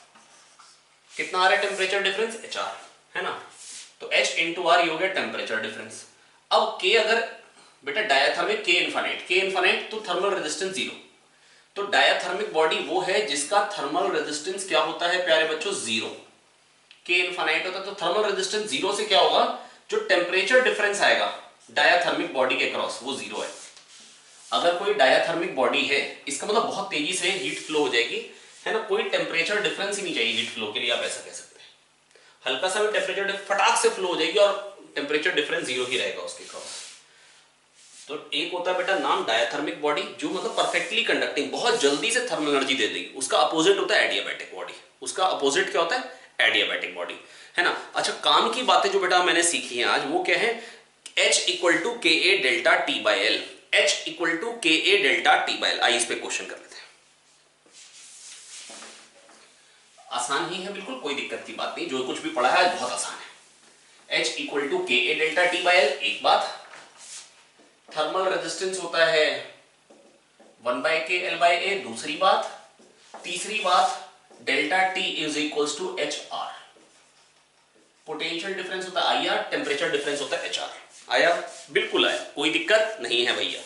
[SPEAKER 1] कितना आ रहा है टेम्परेचर डिफरेंस एच आर, है ना। तो एच इंटू आर ये हो गया टेम्परेचर डिफरेंस। अब के अगर बेटा डायाथर्मिक के इनफाइनाइट तो थर्मल रेजिस्टेंस जीरो। तो डायाथर्मिक बॉडी वो है जिसका थर्मल रेजिस्टेंस क्या होता है प्यारे बच्चों जीरो, के इनफाइनाइट होता है। तो थर्मल रेजिस्टेंस जीरो से क्या होगा, जो टेम्परेचर डिफरेंस आएगा डायाथर्मिक बॉडी के क्रॉस वो जीरो है। अगर कोई डायाथर्मिक बॉडी है इसका मतलब बहुत तेजी से हीट फ्लो हो जाएगी, है ना। कोई टेम्परेचर डिफरेंस ही नहीं चाहिए हीट फ्लो के लिए, आप ऐसा कह सकते हैं। हल्का सा भी टेम्परेचर फटाक से फ्लो हो जाएगी और टेम्परेचर डिफरेंस जीरो ही रहेगा उसके क्रॉस। तो एक होता है बेटा नाम डायाथर्मिक बॉडी, जो मतलब परफेक्टली कंडक्टिंग, बहुत जल्दी से थर्मल एनर्जी दे देगी। उसका अपोजिट होता है एडियाबैटिक बॉडी। उसका अपोजिट क्या होता है एडियाबैटिक बॉडी, है ना। अच्छा काम की बातें जो बेटा मैंने सीखी हैं आज वो क्या है, H equal to K A delta T by L, H equal to K A delta T by L. आइए इस पे क्वेश्चन कर लेते हैं। आसान ही है बिल्कुल, कोई दिक्कत की बात नहीं, जो कुछ भी पढ़ा है बहुत आसान है। H equal to K A delta T by L एक बात, थर्मल रेजिस्टेंस होता है 1 बाई के एल बाई ए दूसरी बात, तीसरी बात delta T is equals to H R, potential difference होता है आई आर, टेम्परेचर डिफरेंस होता है एच आर। आया, बिल्कुल आया, कोई दिक्कत नहीं है भैया।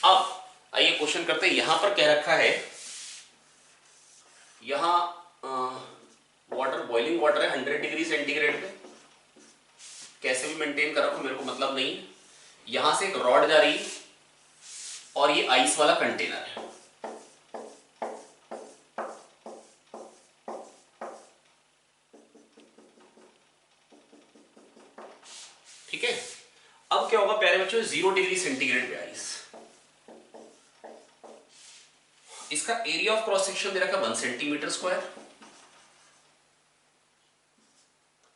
[SPEAKER 1] अब आइए क्वेश्चन करते हैं। यहां पर कह रखा है, यहां वाटर बॉइलिंग वाटर है 100 डिग्री सेंटीग्रेड पे, कैसे भी मेंटेन कर रखो मेरे को मतलब नहीं। यहां से एक रॉड जा रही और ये आइस वाला कंटेनर है, ठीक है। अब क्या होगा प्यारे बच्चों, 0 डिग्री सेंटीग्रेड पे आइस, इसका एरिया ऑफ क्रॉस सेक्शन दे रखा 1 सेंटीमीटर स्क्वायर,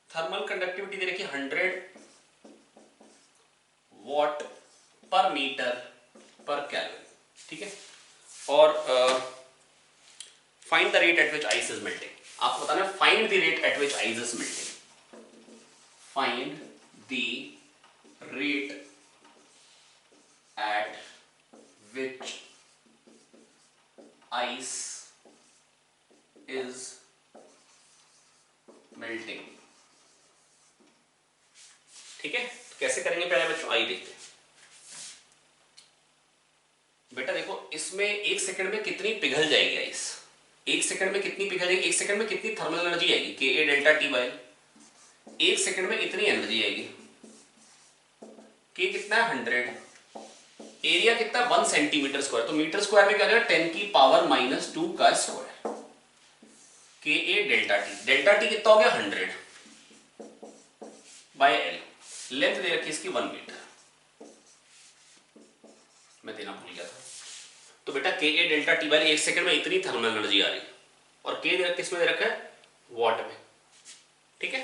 [SPEAKER 1] थर्मल कंडक्टिविटी दे रखी 100 वॉट पर मीटर पर केल्विन, ठीक है। और find the rate at which ice is melting. आपको बताना है find the rate at which ice is melting, find the rate at which ice is melting। ठीक है, तो कैसे करेंगे प्यारे बच्चों, आइए देखते हैं। बेटा देखो, इसमें एक सेकंड में कितनी पिघल जाएगी आइस, एक सेकंड में कितनी पिघल जाएगी, एक सेकंड में कितनी थर्मल एनर्जी आएगी, के ए डेल्टा टी बाय, एक सेकंड में इतनी एनर्जी आएगी। के कितना है 100, एरिया कितना 1 सेंटीमीटर स्क्वायर, तो मीटर स्क्वायर में क्या आ जाएगा 10 की पावर -2 का स्क्वायर। के ए डेल्टा टी कितना हो गया 100 बाय एल, लेंथ दे रखी इसकी 1 मीटर, मैं देना भूल गया था। तो बेटा के ए डेल्टा टी बाय एक सेकंड में इतनी थर्मल एनर्जी आ रही, और के किसमें दे रखा है वॉट में। ठीक है,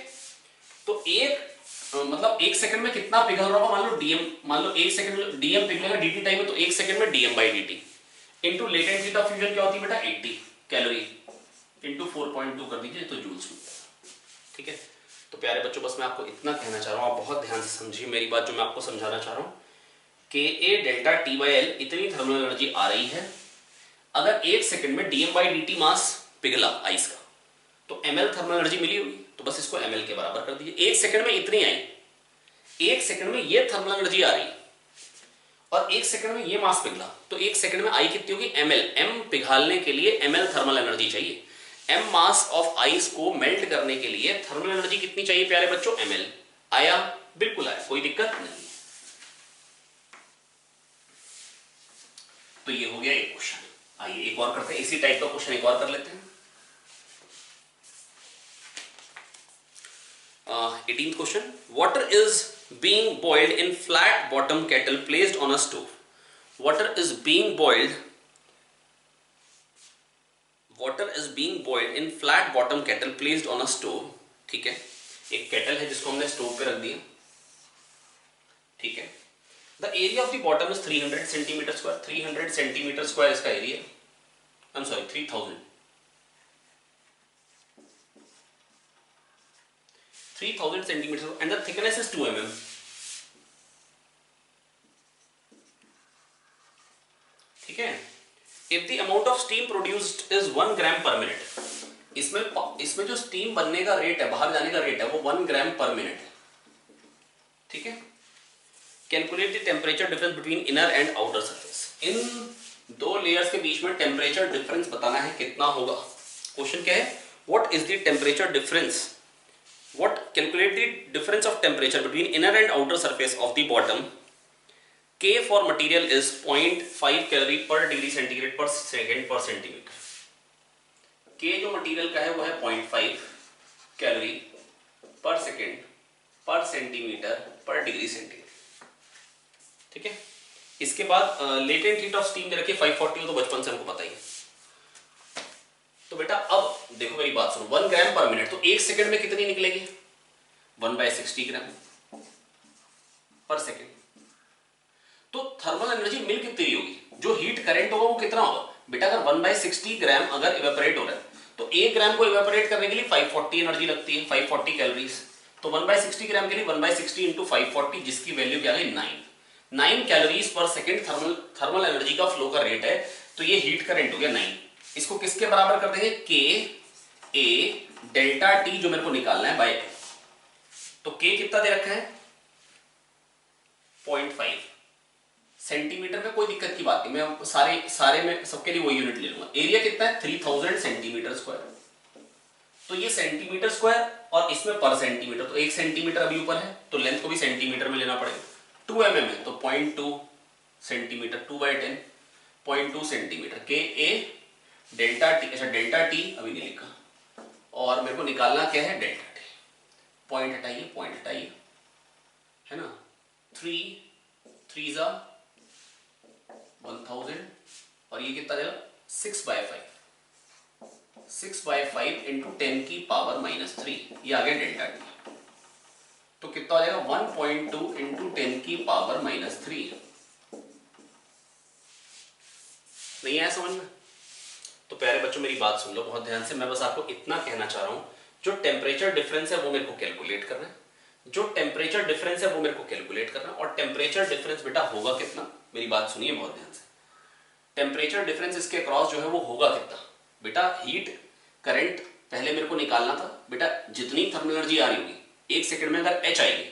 [SPEAKER 1] तो एक मतलब एक सेकंड में कितना पिघल रहा होगा, मान लो एक सेकंड में डीएम पिघलेगा डीटी टाइम में, तो एक सेकंड में dm by dt into latent heat of fusion क्या होती है बेटा 80 कैलोरी इंटू 4.2 कर दीजिए तो जूल्स में। ठीक है, तो प्यारे बच्चों बस मैं आपको इतना कहना चाह रहा हूँ, आप बहुत ध्यान से समझिए मेरी बात जो मैं आपको समझाना चाह रहा हूँ। के A delta T by L इतनी थर्मल एनर्जी आ रही है, अगर एक सेकंड में डीएम बाई डीटी मास पिघला आइस का तो ml थर्मल एनर्जी मिली होगी, तो बस इसको ml के बराबर कर दीजिए। एक सेकंड में इतनी आई, एक सेकंड में ये थर्मल एनर्जी आ रही और एक सेकंड में ये मास पिघला, तो एक सेकंड में आई कितनी होगी ml, m पिघालने के लिए ml थर्मल एनर्जी चाहिए, m मास ऑफ आइस को मेल्ट करने के लिए थर्मल एनर्जी कितनी चाहिए प्यारे बच्चों ml। आया, बिल्कुल आया, कोई दिक्कत नहीं। तो ये हो गया एक क्वेश्चन। आइए एक और करते हैं, इसी टाइप का क्वेश्चन एक और कर लेते हैं। 18th question, water is being boiled in flat bottom kettle placed on a stove। water is being boiled in flat bottom kettle placed on a stove। ठीक है, एक केटल है जिसको हमने स्टोव पे रख दिया। ठीक है, the area of the bottom is 300 centimeter square, 300 centimeter square इसका area, I'm sorry 3000 centimeters and the thickness is 2 mm। ठीक है, if the amount of steam produced is 1 gram per minute, इसमें जो स्टीम बनने का रेट है, बाहर जाने का रेट है, वो 1 ग्राम पर मिनट है। ठीक है, calculate the temperature difference between inner and outer surface. इन दो लेयर्स के बीच में टेम्परेचर डिफरेंस बताना है कितना होगा। क्वेश्चन क्या है, what is the temperature difference, what calculate the difference of temperature between inner and outer surface of the bottom। K for material is 0.5 calorie per degree centigrade per second per centimeter। K जो material का है वो है 0.5 calorie पर second पर centimetre पर degree centigrade. ठीक है, इसके बाद लेटेंट हीट ऑफ स्टीम दे रखी है 540, तो बचपन से हमको पता ही है। तो बेटा अब देखो मेरी बात सुनो, 1 ग्राम पर मिनट, तो एक सेकंड में कितनी निकलेगी 1/60 ग्राम पर सेकंड। तो थर्मल एनर्जी मिल कितनी होगी, जो हीट करंट होगा वो कितना होगा बेटा। अगर 1/60 ग्राम अगर इवेपोरेट हो रहा है तो 1 ग्राम को इवेपोरेट करने के लिए 540 एनर्जी लगती है, 540 कैलोरीज। तो 1/60 ग्राम के लिए 1/60 इंटू 540, जिसकी वैल्यू क्या है 9 कैलोरीज पर सेकंड थर्मल एनर्जी का फ्लो का रेट है। तो ये हीट करंट हो गया 9। इसको किसके बराबर कर देंगे, के ए डेल्टा टी जो मेरे को निकालना है बाय। तो के कितना दे रखा है 0.5 सेंटीमीटर में, कोई दिक्कत की बात नहीं, मैं सारे में सबके लिए वही यूनिट ले लूंगा। एरिया कितना है 3000 सेंटीमीटर स्क्वायर। तो ये सेंटीमीटर स्क्वायर और इसमें पर सेंटीमीटर, तो 1 सेंटीमीटर अभी ऊपर है तो लेंथ को भी सेंटीमीटर में लेना पड़ेगा। 2 mm है तो 0.2 सेंटीमीटर, 2/10 0.2 सेंटीमीटर। के ए डेल्टा टी, अच्छा डेल्टा टी अभी नहीं लिखा, और मेरे को निकालना क्या है डेल्टा टी। पॉइंट हटाइए है ना, 3 जा 1000 और ये कितना जाएगा 6/5 इंटू 10 की पावर -3, ये आ गया डेल्टा टी। तो कितना हो जाएगा 1.2 इंटू 10 की पावर -3। नहीं आया समझ में? तो प्यारे बच्चों मेरी बात सुन लो बहुत ध्यान से, मैं बस आपको इतना कहना चाह रहा हूं, जो टेम्परेचर डिफरेंस है वो मेरे को कैलकुलेट करना है, और टेम्परेचर डिफरेंस बेटा होगा कितना, मेरी बात सुनिए बहुत ध्यान से। टेम्परेचर डिफरेंस इसके क्रॉस जो है वो होगा कितना बेटा, हीट करंट पहले मेरे को निकालना था बेटा, जितनी थर्मल एनर्जी आ रही होगी 1 सेकंड में अगर H आएगी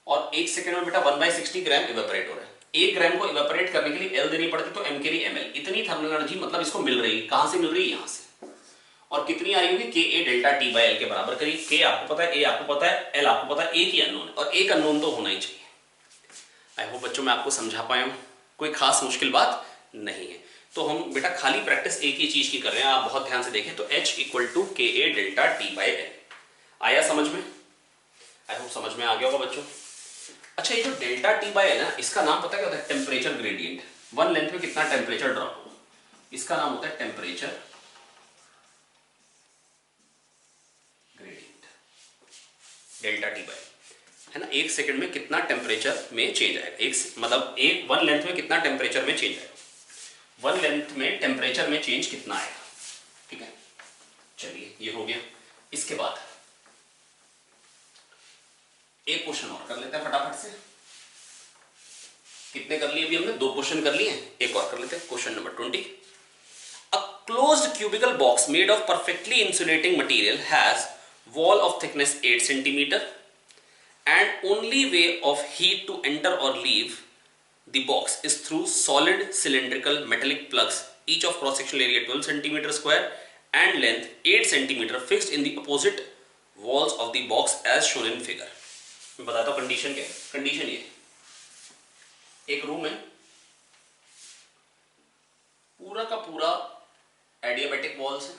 [SPEAKER 1] और 1 सेकंड में बेटा 1/60 ग्राम इवेपोरेट हो रहा है, 1 ग्राम को इवेपोरेट करने के लिए L देनी पड़ती तो M के लिए ML, इतनी थर्मल एनर्जी मतलब इसको मिल रही है, कहां से मिल रही है, यहां से। और कितनी आ रही होगी, KA delta T by L के बराबर करिए, K आपको पता है, A आपको पता है, L आपको पता है, एक ही अननोन है और एक अननोन तो होना ही चाहिए। आई होप बच्चों मैं आपको समझा पाया हूं, कोई खास मुश्किल बात नहीं है। तो हम बेटा खाली प्रैक्टिस एक ही चीज की कर रहे हैं, आप बहुत ध्यान से देखें। तो H equal to KA delta T by L आया समझ में, आई होप समझ में आ गया होगा बच्चों। अच्छा ये जो डेल्टा T बाय L है इसका नाम पता क्या होता है, टेम्परेचर ग्रेडियंट। वन लेंथ में कितना टेम्परेचर ड्रॉप हो, इसका नाम होता है temperature gradient, delta T by है ना। 1 सेकंड में कितना टेम्परेचर में चेंज आएगा, एक मतलब एक वन लेंथ में कितना टेम्परेचर में चेंज आएगा, वन लेंथ में टेम्परेचर में चेंज कितना आएगा, ठीक है। चलिए ये हो गया। इसके बाद एक क्वेश्चन और कर लेते हैं फटाफट से। कितने कर लिए अभी हमने, 2 क्वेश्चन कर लिए हैं, एक और कर लेते हैं। Question number 20, a closed cubicle box made of perfectly insulating material has wall of thickness 8 centimetre and only way of heat to enter or leave the box is through solid cylindrical metallic plugs, each of cross sectional area 12 centimeter square and length 8 centimeter, fixed in the opposite walls of the box as shown in figure। मैं बताता हूं condition क्या है। Condition ये, एक room है पूरा का पूरा एडियाबैटिक वॉल्स है,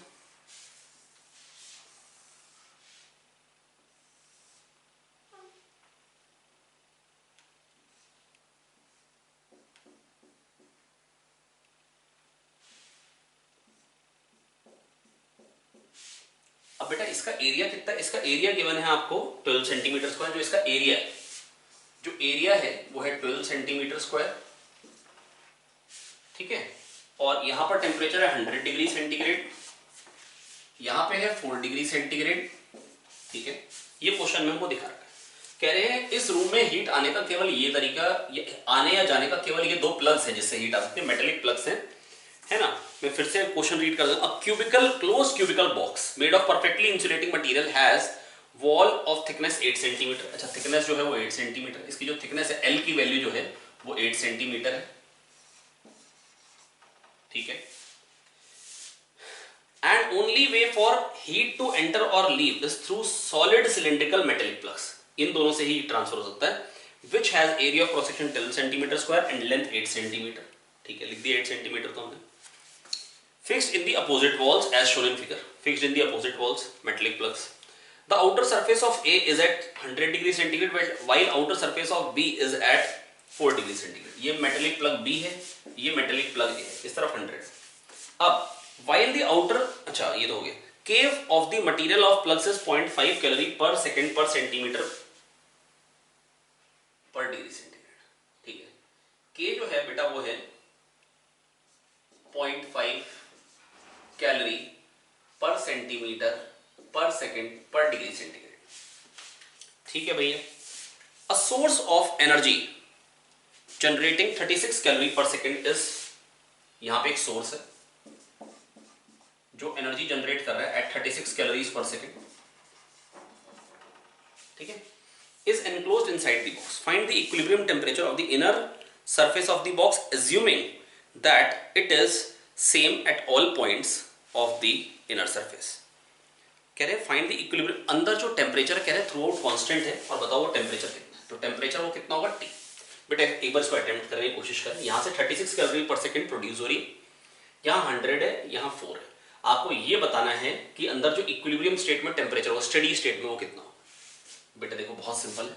[SPEAKER 1] अब बेटा इसका एरिया कितना, इसका एरिया गिवन है आपको 12 सेंटीमीटर स्क्वायर। जो इसका एरिया है, जो एरिया है वो है 12 सेंटीमीटर स्क्वायर, ठीक है। और यहां पर टेम्परेचर है 100 डिग्री सेंटीग्रेड, यहां पे है 4 डिग्री सेंटीग्रेड, ठीक है। ये क्वेश्चन में हमको दिखा रहा है, कह रहे हैं इस रूम में हीट आने का केवल ये तरीका, ये आने या जाने का केवल ये 2 प्लग्स है जिससे हीट आ सकती है, मेटेलिक प्लग्स हैं, है ना। मैं फिर से क्वेश्चन रीड कर दूं। A cubical close cubical box made of perfectly insulating material has wall of thickness 8 centimetre. अच्छा थिकनेस जो है वो 8 सेंटीमीटर, इसकी जो थिकनेस है L की वैल्यू जो है वो 8 सेंटीमीटर है, ठीक है। And only way for heat to enter और leave is through solid cylindrical metallic plugs, इन दोनों से ही ट्रांसफर हो सकता है। Which has area of cross section 12 centimetre square and length 8 centimetre, ठीक है, लिख दिया 8 सेंटीमीटर तो हमने। Fixed in the opposite walls as shown in figure, fixed in the opposite walls metallic plugs. The outer surface of A is at 100 degree centigrade while outer surface of B is at 4 degree centigrade। ये metallic plug B है, ये metallic plug A है, इस तरफ 100। अब while the outer, अच्छा ये तो हो गया, K of the material of plugs is 0.5 calorie per second per centimeter per degree centigrade, ठीक है। K जो है बेटा वो है 0.5 कैलोरी पर सेंटीमीटर पर सेकंड पर डिग्री सेंटीग्रेड, ठीक है भैया। A source of energy generating 36 calorie पर सेकंड इज, यहां पे एक सोर्स है जो एनर्जी जनरेट कर रहा है एट 36 कैलोरीज पर सेकंड, ठीक है। Is enclosed inside the box, find the equilibrium temperature of the inner surface of the box assuming that it is same at all points of the inner surface. कह रहे हैं find the equilibrium, अंदर जो temperature कह रहे हैं through out constant है, और बताओ वो टेम्परेचर कितना है। तो टेम्परेचर वो कितना होगा T। बेटा एक बार इसको अटेम्प्ट करने की कोशिश करें। यहां से 36 कैलोरी पर सेकंड प्रोड्यूस हो रही है, यहाँ 100 है, यहाँ 4 है। आपको ये बताना है कि अंदर जो इक्विलिब्रियम स्टेट में टेम्परेचर होगा, स्टेडी स्टेट में वो कितना होगा। बेटा देखो बहुत सिंपल है,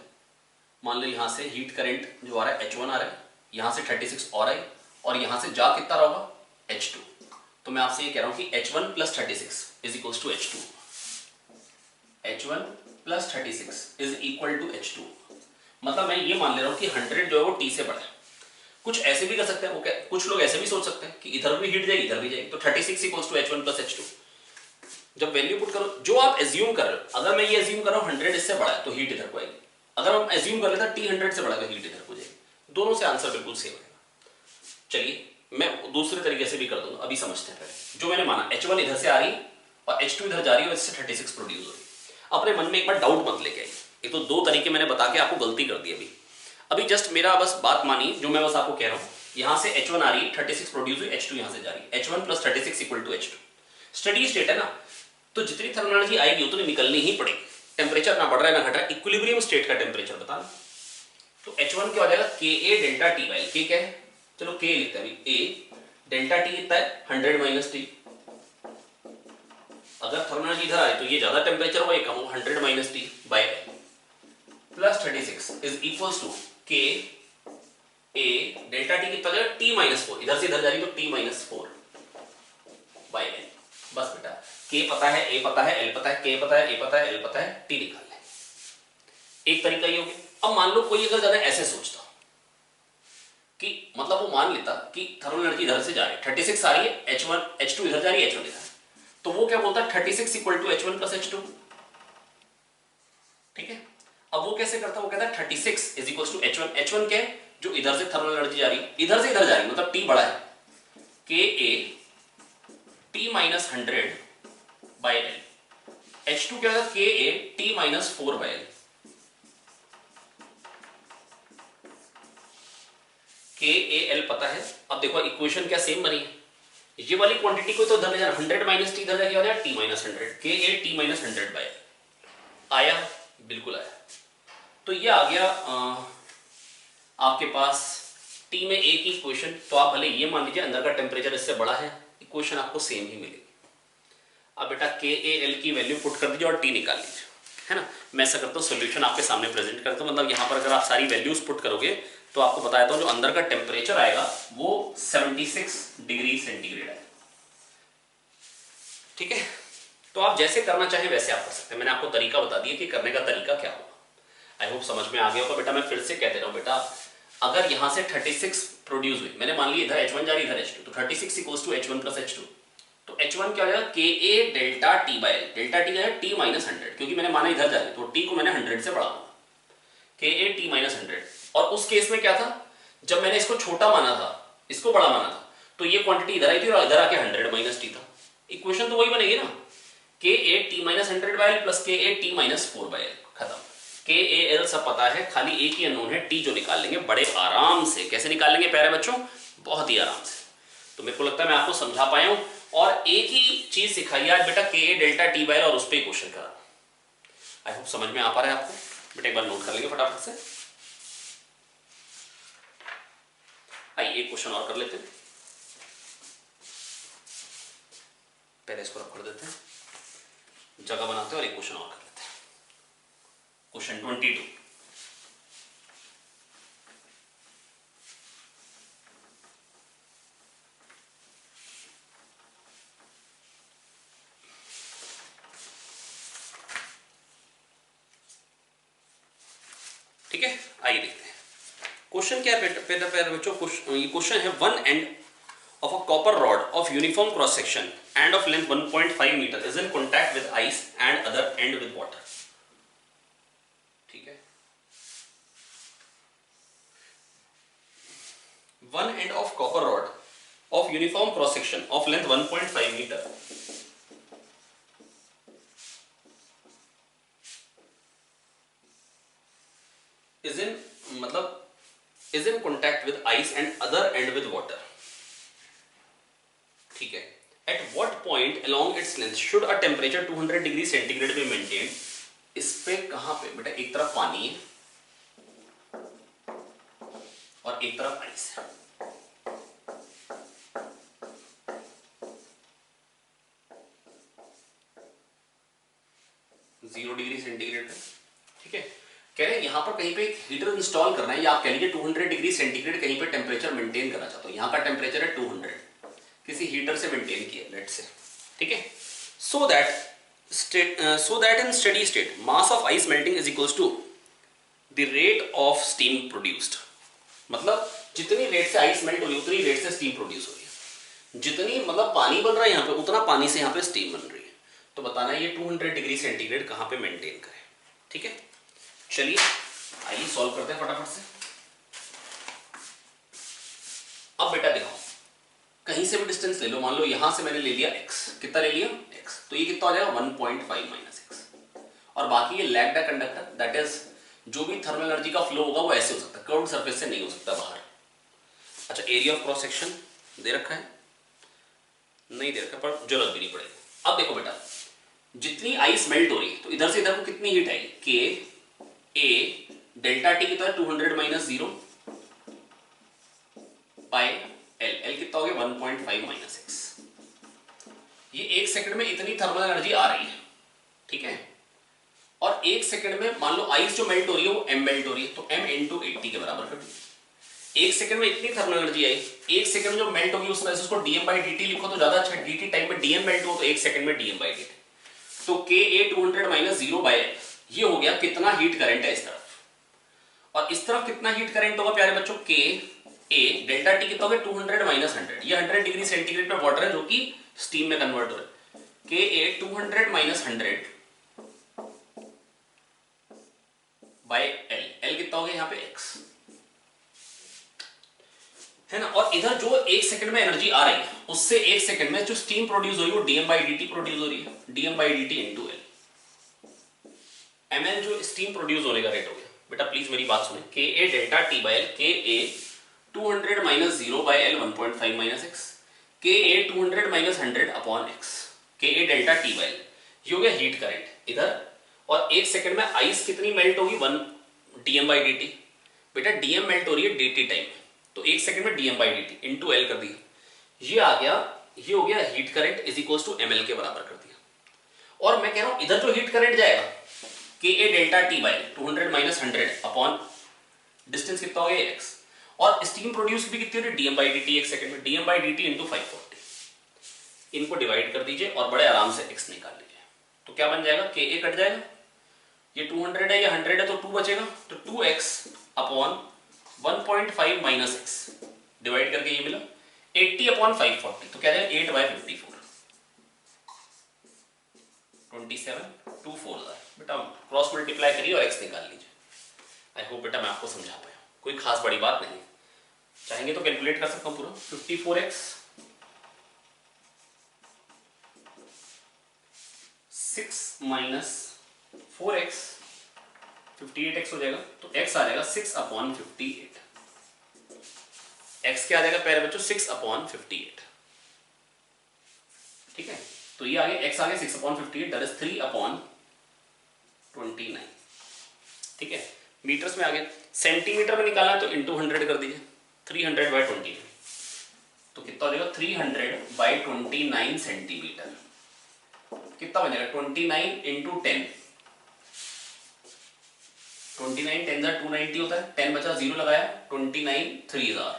[SPEAKER 1] मान लो यहाँ से हीट करंट जो आ रहा है H1 आ रहा है, यहाँ से 36 और आई, और यहाँ से जा कितना रहा होगा H2। तो मैं आपसे ये कह रहा हूं कि H1 plus 36 is equal to H2, H1 plus 36 is equal to H2। मतलब मैं ये मान ले रहा हूं कि 100 जो है वो T से बड़ा है। कुछ ऐसे भी कर सकते हैं, वो क्या, कुछ लोग ऐसे भी सोच सकते हैं कि इधर भी हीट जाएगी इधर भी जाएगी, तो 36 equal to H1 plus H2। जब वैल्यू पुट करो, जो आप एज्यूम कर रहे हो, अगर मैं ये एज्यूम कर रहा हूं 100 इससे बड़ा है तो हीट इधर को आएगी, अगर हम एज्यूम कर लेते हैं T 100 से बड़ा है तो हीट इधर को जाएगी, दोनों से आंसर बिल्कुल सेम आएगा। चलिए मैं दूसरे तरीके से भी कर दूंगा, अभी समझते हैं पहले। जो मैंने माना H1 इधर से आ रही और H2 इधर जा रही है और इससे 36 प्रोड्यूस हो रही। अपने मन में एक बार डाउट मत लेके आइए, ये तो दो तरीके मैंने बता के आपको गलती कर दी अभी। अभी जस्ट मेरा बस बात मानिए, जो मैं बस आपको कह रहा हूँ, यहाँ से H1 आ रही, 36 प्रोड्यूस हुई, H2 यहाँ से जा रही है, H1 plus 36 equal to H2। Steady state है ना, तो जितनी थर्मल एनर्जी आएगी उतनी निकलनी ही पड़ेगी। टेम्परेचर ना बढ़ रहा है ना घट रहा है, इक्विलिब्रियम स्टेट का टेम्परेचर बताना। तो H1 क्या हो जाएगा, Ka delta T by K क्या है, चलो K लिखते हैं अभी, A डेल्टा T कितना है 100 माइनस T। अगर थर्मल एनर्जी इधर आए तो ये ज्यादा टेम्परेचर होगा, ये कम होगा, 100 minus T by plus 36 is equals to K A delta T कितना जाएगा T माइनस 4, इधर से इधर जा रही तो T माइनस 4 बाई L। बस बेटा K पता है, A पता है, L पता है, K पता है, A पता है, L पता है, T निकाल ले। एक तरीका ये हो गया। अब मान लो कोई अगर ज्यादा ऐसे सोचता कि मतलब वो मान लेता कि थर्मल एनर्जी इधर से जा रही है, 36 आ रही है, H2 इधर जा रही है, H1 इधर, तो वो क्या बोलता है 36 equal to H1 plus H2। ठीक है, अब वो कैसे करता है, वो कहता है 36 is equal to H1। H1 क्या है, जो इधर से थर्मल एनर्जी जा रही है, इधर से इधर जा रही है, मतलब T बड़ा है, Ka T minus 100 by L। H2 क्या है, Ka T minus 4 by L। KAL पता है। अब देखो इक्वेशन क्या सेम बनी है, ये वाली क्वांटिटी को तो इधर ले जाना, 100 माइनस टी इधर जाके आ जाएगा T minus 100, Ka T minus 100 by आया, बिल्कुल आया। तो ये आ गया आपके पास T में एक ही इक्वेशन। तो आप भले ये मान लीजिए अंदर का टेम्परेचर इससे बड़ा है, इक्वेशन आपको सेम ही मिलेगी। अब बेटा KAL की वैल्यू पुट कर दीजिए और T निकाल लीजिए, है ना। मैं ऐसा करता हूँ सोल्यूशन आपके सामने प्रेजेंट करता हूँ, मतलब यहाँ पर अगर आप सारी वैल्यूज पुट करोगे तो आपको बताता हूँ जो अंदर का टेम्परेचर आएगा वो 76 डिग्री सेंटीग्रेड है। ठीक है, तो आप जैसे करना चाहें वैसे आप कर सकते हैं। मैंने आपको तरीका बता दिया कि करने का तरीका क्या होगा। आई होप समझ में आ गया होगा। बेटा मैं फिर से कह दे रहा हूँ, बेटा अगर यहाँ से 36 प्रोड्यूस हुई, मैंने मान लिया इधर H1 जा रही इधर H2, तो 36 equals to H1 plus H2। तो H1 क्या हो जाएगा, Ka delta T by L। Delta T है T माइनस 100, क्योंकि मैंने माना इधर जा रही, तो T को मैंने 100 से बढ़ाऊंगा, Ka T माइनस 100। और उस केस में क्या था, जब मैंने इसको छोटा माना था, इसको बड़ा माना था, तो ये क्वांटिटी इधर आई थी और इधर आके 100 माइनस T था। इक्वेशन तो वही बनेगी ना, Ka T minus 100 by L plus Ka T minus 4 by L, खत्म। KAL सब पता है, खाली एक ही अननोन है T, जो निकाल लेंगे बड़े आराम से। कैसे निकाल लेंगे प्यारे बच्चों, बहुत ही आराम से। तो मेरे को लगता है मैं आपको समझा पाया हूं, और एक ही चीज सिखाई आज बेटा, Ka delta T by L, और उस पर क्वेश्चन करा। आई होप समझ में आ पा रहा है आपको। बेटा एक बार नोट कर लेंगे फटाफट से। आइए एक क्वेश्चन और कर लेते हैं, पहले इसको रख कर देते हैं, जगह बनाते हैं और एक क्वेश्चन और कर लेते हैं। क्वेश्चन 22, ठीक है। आइए देखते हैं क्वेश्चन क्या है बच्चों। ये क्वेश्चन है, one and of a copper rod of uniform cross section and of length 1.5 meter is in contact with ice and other end with water। ठीक है, one end of copper rod of uniform cross section of length 1.5 meter is in contact with ice and other end with water। ठीक है, at what point along its length should a temperature 200 degree centigrade be maintain. इस पे कहां पे बेटा, एक तरफ पानी है और एक तरफ आइस है। 0 डिग्री सेंटीग्रेड पे, ठीक है। कह रहे हैं यहां पर कहीं पे एक हीटर इंस्टॉल करना है, या आप कह लीजिए 200 डिग्री सेंटीग्रेड कहीं पे टेम्परेचर मेंटेन करना चाहते हो। यहां का टेम्परेचर है 200, किसी हीटर से मेंटेन किया लेट से, ठीक है। So that in steady state mass of ice melting is equals to the rate of steam produced. मतलब जितनी रेट से आइस मेल्ट हो रही है उतनी रेट से स्टीम प्रोड्यूस हो रही है। जितनी मतलब पानी बन रहा है यहाँ पे, उतना पानी से यहाँ पे स्टीम बन रही है। तो बताना है ये 200 डिग्री सेंटीग्रेड कहाँ पे मेंटेन करें, ठीक है। चलिए आइए सॉल्व करते हैं फटाफट से। अब बेटा देखो, कहीं से भी डिस्टेंस ले लो, मान लो यहां से मैंने ले लिया x, कितना ले लिया x, तो ये कितना हो जाएगा 1.5 माइनस x, और बाकी ये लैग्ड है कंडक्टर, दैट इज जो भी थर्मल एनर्जी का फ्लो होगा वो ऐसे हो सकता है, कर्व्ड सरफेस से नहीं हो सकता बाहर। अच्छा, एरिया ऑफ क्रॉस सेक्शन दे रखा है, नहीं दे रखा पर जरूरत भी नहीं पड़ेगी। अब देखो बेटा, जितनी आइस मेल्ट हो रही है तो इधर से इधर को कितनी हीट आई, के ए डेल्टा टी कितना है 200 माइनस 0 बाय एल, एल कितना हो गया 1.5 माइनस एक्स। ये एक सेकंड में इतनी थर्मल एनर्जी आ रही है, ठीक है, और एक सेकंड में मान लो आइस जो मेल्ट हो रही है वो m मेल्ट हो रही है, तो m इंटू 80 के बराबर कर दो। एक सेकंड में इतनी थर्मल एनर्जी आई, एक सेकंड में जो मेल्ट होगी उसमें उसको dm बाई dt लिखो तो ज्यादा अच्छा, dt टाइम में dm मेल्ट हो तो एक सेकंड में dm बाई dt, तो ka 200 माइनस 0 बाय l, ये हो गया कितना हीट करंट है इस तरफ, और इस तरफ कितना हीट करंट होगा प्यारे बच्चों, के ए डेल्टा टी कितना होगा 200 माइनस 100, ये 100 डिग्री सेंटीग्रेड पे वाटर है जो कि स्टीम में कन्वर्ट हो रहा है, K A 200 minus 100 by L, L कितना हो गया यहाँ पे x, है ना, और इधर जो एक सेकंड में एनर्जी आ रही है उससे एक सेकंड में जो स्टीम प्रोड्यूस हो रही है वो dm बाई dt प्रोड्यूस हो रही है, dm by dt into L, ml जो स्टीम प्रोड्यूस होने का रेट हो गया। बेटा प्लीज मेरी बात सुने, के A delta T by L, K A 200 minus 0 by L 1.5 minus x, के ए 200 माइनस 100 अपॉन एक्स, के A delta T by L, ये हो गया हीट करंट इधर, और एक सेकंड में आइस कितनी मेल्ट होगी 1 dm बाई dt, बेटा dm मेल्ट हो रही है dt टाइम में, तो एक सेकंड में dm by dt into L कर दिया, ये आ गया, ये हो गया heat current is equals to ml के बराबर कर दिया। और मैं कह रहा हूं इधर जो हीट करंट जाएगा K A delta T by 200 minus 100 upon distance कितना हो गया x, और स्टीम प्रोड्यूस भी कितनी हो रही है dm बाई dt एक सेकंड में, dm बाई dt इंटू 540, इनको डिवाइड कर दीजिए और बड़े आराम से x निकाल लीजिए, तो क्या बन जाएगा, के ए कट जाएगा, ये 200 है, ये 100 है, तो 2 बचेगा, तो 2x अपॉन 1.5 माइनस एक्स डिवाइड करके ये मिला 80 अपॉन 540, तो क्या जाएगा 8 बाई 54, 27 2 4 बेटा क्रॉस मल्टीप्लाई करिए और x निकाल लीजिए। आई होप बेटा मैं आपको समझा पाया, कोई खास बड़ी बात नहीं, चाहेंगे तो कैलकुलेट कर सकता हूं पूरा, 54x 6 माइनस 4x 58x हो जाएगा, तो x आ जाएगा 6 अपॉन 58, x क्या आ जाएगा प्यारे बच्चों 6 अपॉन 58, ठीक है, तो ये आगे x आगे 6 अपॉन 58 दैट इज 3 अपॉन 29, ठीक है, मीटर्स में आगे, सेंटीमीटर में निकालना है तो इंटू 100 कर दीजिए, 300 बाई 29, तो कितना हो जाएगा 300 बाई 29 सेंटीमीटर, कितना बन जाएगा 29 इंटू 10, 29 10 290 होता है, 10 बचा 0 लगाया, 29 3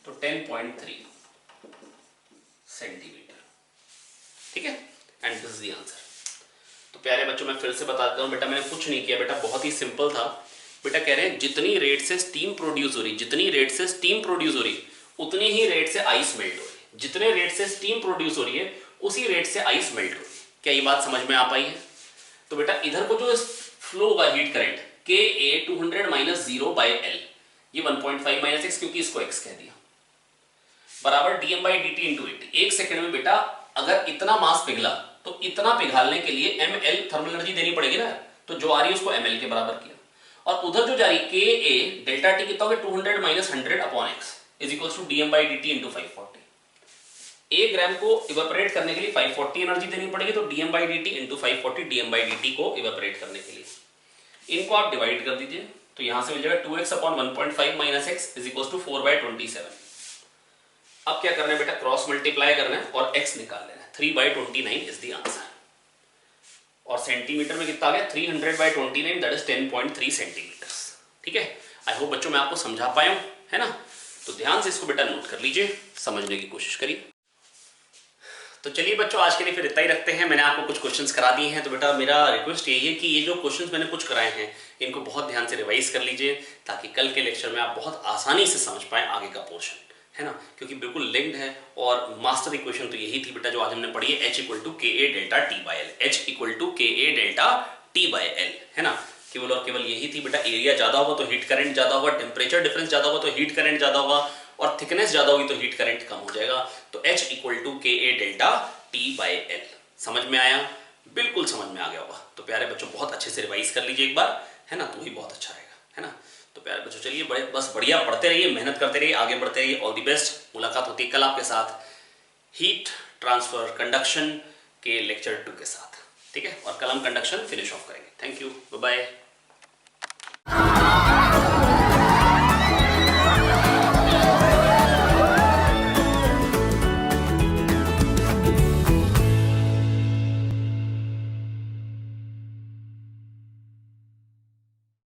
[SPEAKER 1] तो 10.3 सेंटीमीटर, ठीक है, and this is the answer. तो प्यारे बच्चों मैं फिर से बता देता हूं, बेटा मैंने कुछ नहीं किया, बेटा बहुत ही सिंपल था, बेटा कह रहे हैं जितनी रेट से स्टीम प्रोड्यूस हो रही, जितनी रेट से स्टीम प्रोड्यूस हो रही उतनी ही रेट से आइस मेल्ट हो रही, जितने रेट से स्टीम प्रोड्यूस हो रही है उसी रेट से आइस मेल्ट हो रही है। क्या ये बात समझ में आ पाई है? तो बेटा इधर को जो फ्लो होगा हीट करंट के ए 200 माइनस 0 बाई एल, ये 1.5 माइनस एक्स क्योंकि इसको एक्स कह दिया, बराबर dm बाई dt इंटू 80। एक सेकंड में बेटा अगर इतना मास पिघला तो इतना पिघालने के लिए ml थर्मल एनर्जी देनी पड़ेगी ना, तो जो आ रही है उसको ml के बराबर किया, और उधर जो जा रही के ए डेल्टा टी कितना होगा 200 minus 100 upon x is equals to dm by dt into 540। 1 gram को इवेपोरेट करने के लिए 540 एनर्जी देनी पड़ेगी, तो dm by dt into 540 dm by dt को इवेपोरेट करने के लिए इनको आप डिवाइड कर दीजिए, तो यहां से मिल जाएगा 2x अपॉन 1.5 minus x is equals to 4 by 27। अब क्या करना है बेटा, क्रॉस मल्टीप्लाई करना है और x निकाल लेना है, 3 बाई 29 इज द आंसर, और सेंटीमीटर में कितना आ गया 300 बाई 29 दैट इज 10.3 सेंटीमीटर, ठीक है। आई होप बच्चों मैं आपको समझा पाया हूं, है ना, तो ध्यान से इसको बेटा नोट कर लीजिए, समझने की कोशिश करिए। तो चलिए बच्चों आज के लिए फिर इतना ही रखते हैं, मैंने आपको कुछ क्वेश्चंस करा दिए हैं, तो बेटा मेरा रिक्वेस्ट यही है कि ये जो क्वेश्चंस मैंने कुछ कराए हैं इनको बहुत ध्यान से रिवाइज कर लीजिए, ताकि कल के लेक्चर में आप बहुत आसानी से समझ पाए आगे का पोर्शन, है ना, क्योंकि बिल्कुल लिंक्ड है। और मास्टर इक्वेशन तो यही थी बेटा जो आज हमने पढ़ी है, H equal to K A delta T by L, H equal to K A delta T by L, है ना। केवल और केवल यही थी बेटा, एरिया ज्यादा होगा तो हीट करंट ज्यादा होगा, टेम्परेचर डिफरेंस ज्यादा होगा तो हीट करंट ज्यादा होगा, और थिकनेस ज्यादा होगी तो हीट करंट कम हो जाएगा। तो H equal to K A delta T by L. समझ में आया? बिल्कुल समझ में आ गया होगा। तो प्यारे बच्चों बहुत अच्छे से रिवाइज कर लीजिए एक बार, है ना, तो ही बहुत अच्छा रहेगा, है ना। तो प्यारे बच्चों चलिए बस बढ़िया पढ़ते रहिए, मेहनत करते रहिए, आगे बढ़ते रहिए। All the best. मुलाकात होती है कल आपके साथ हीट ट्रांसफर कंडक्शन के लेक्चर 2 के साथ, ठीक है, और कल हम कंडक्शन फिनिश ऑफ करेंगे। Thank you, bye bye.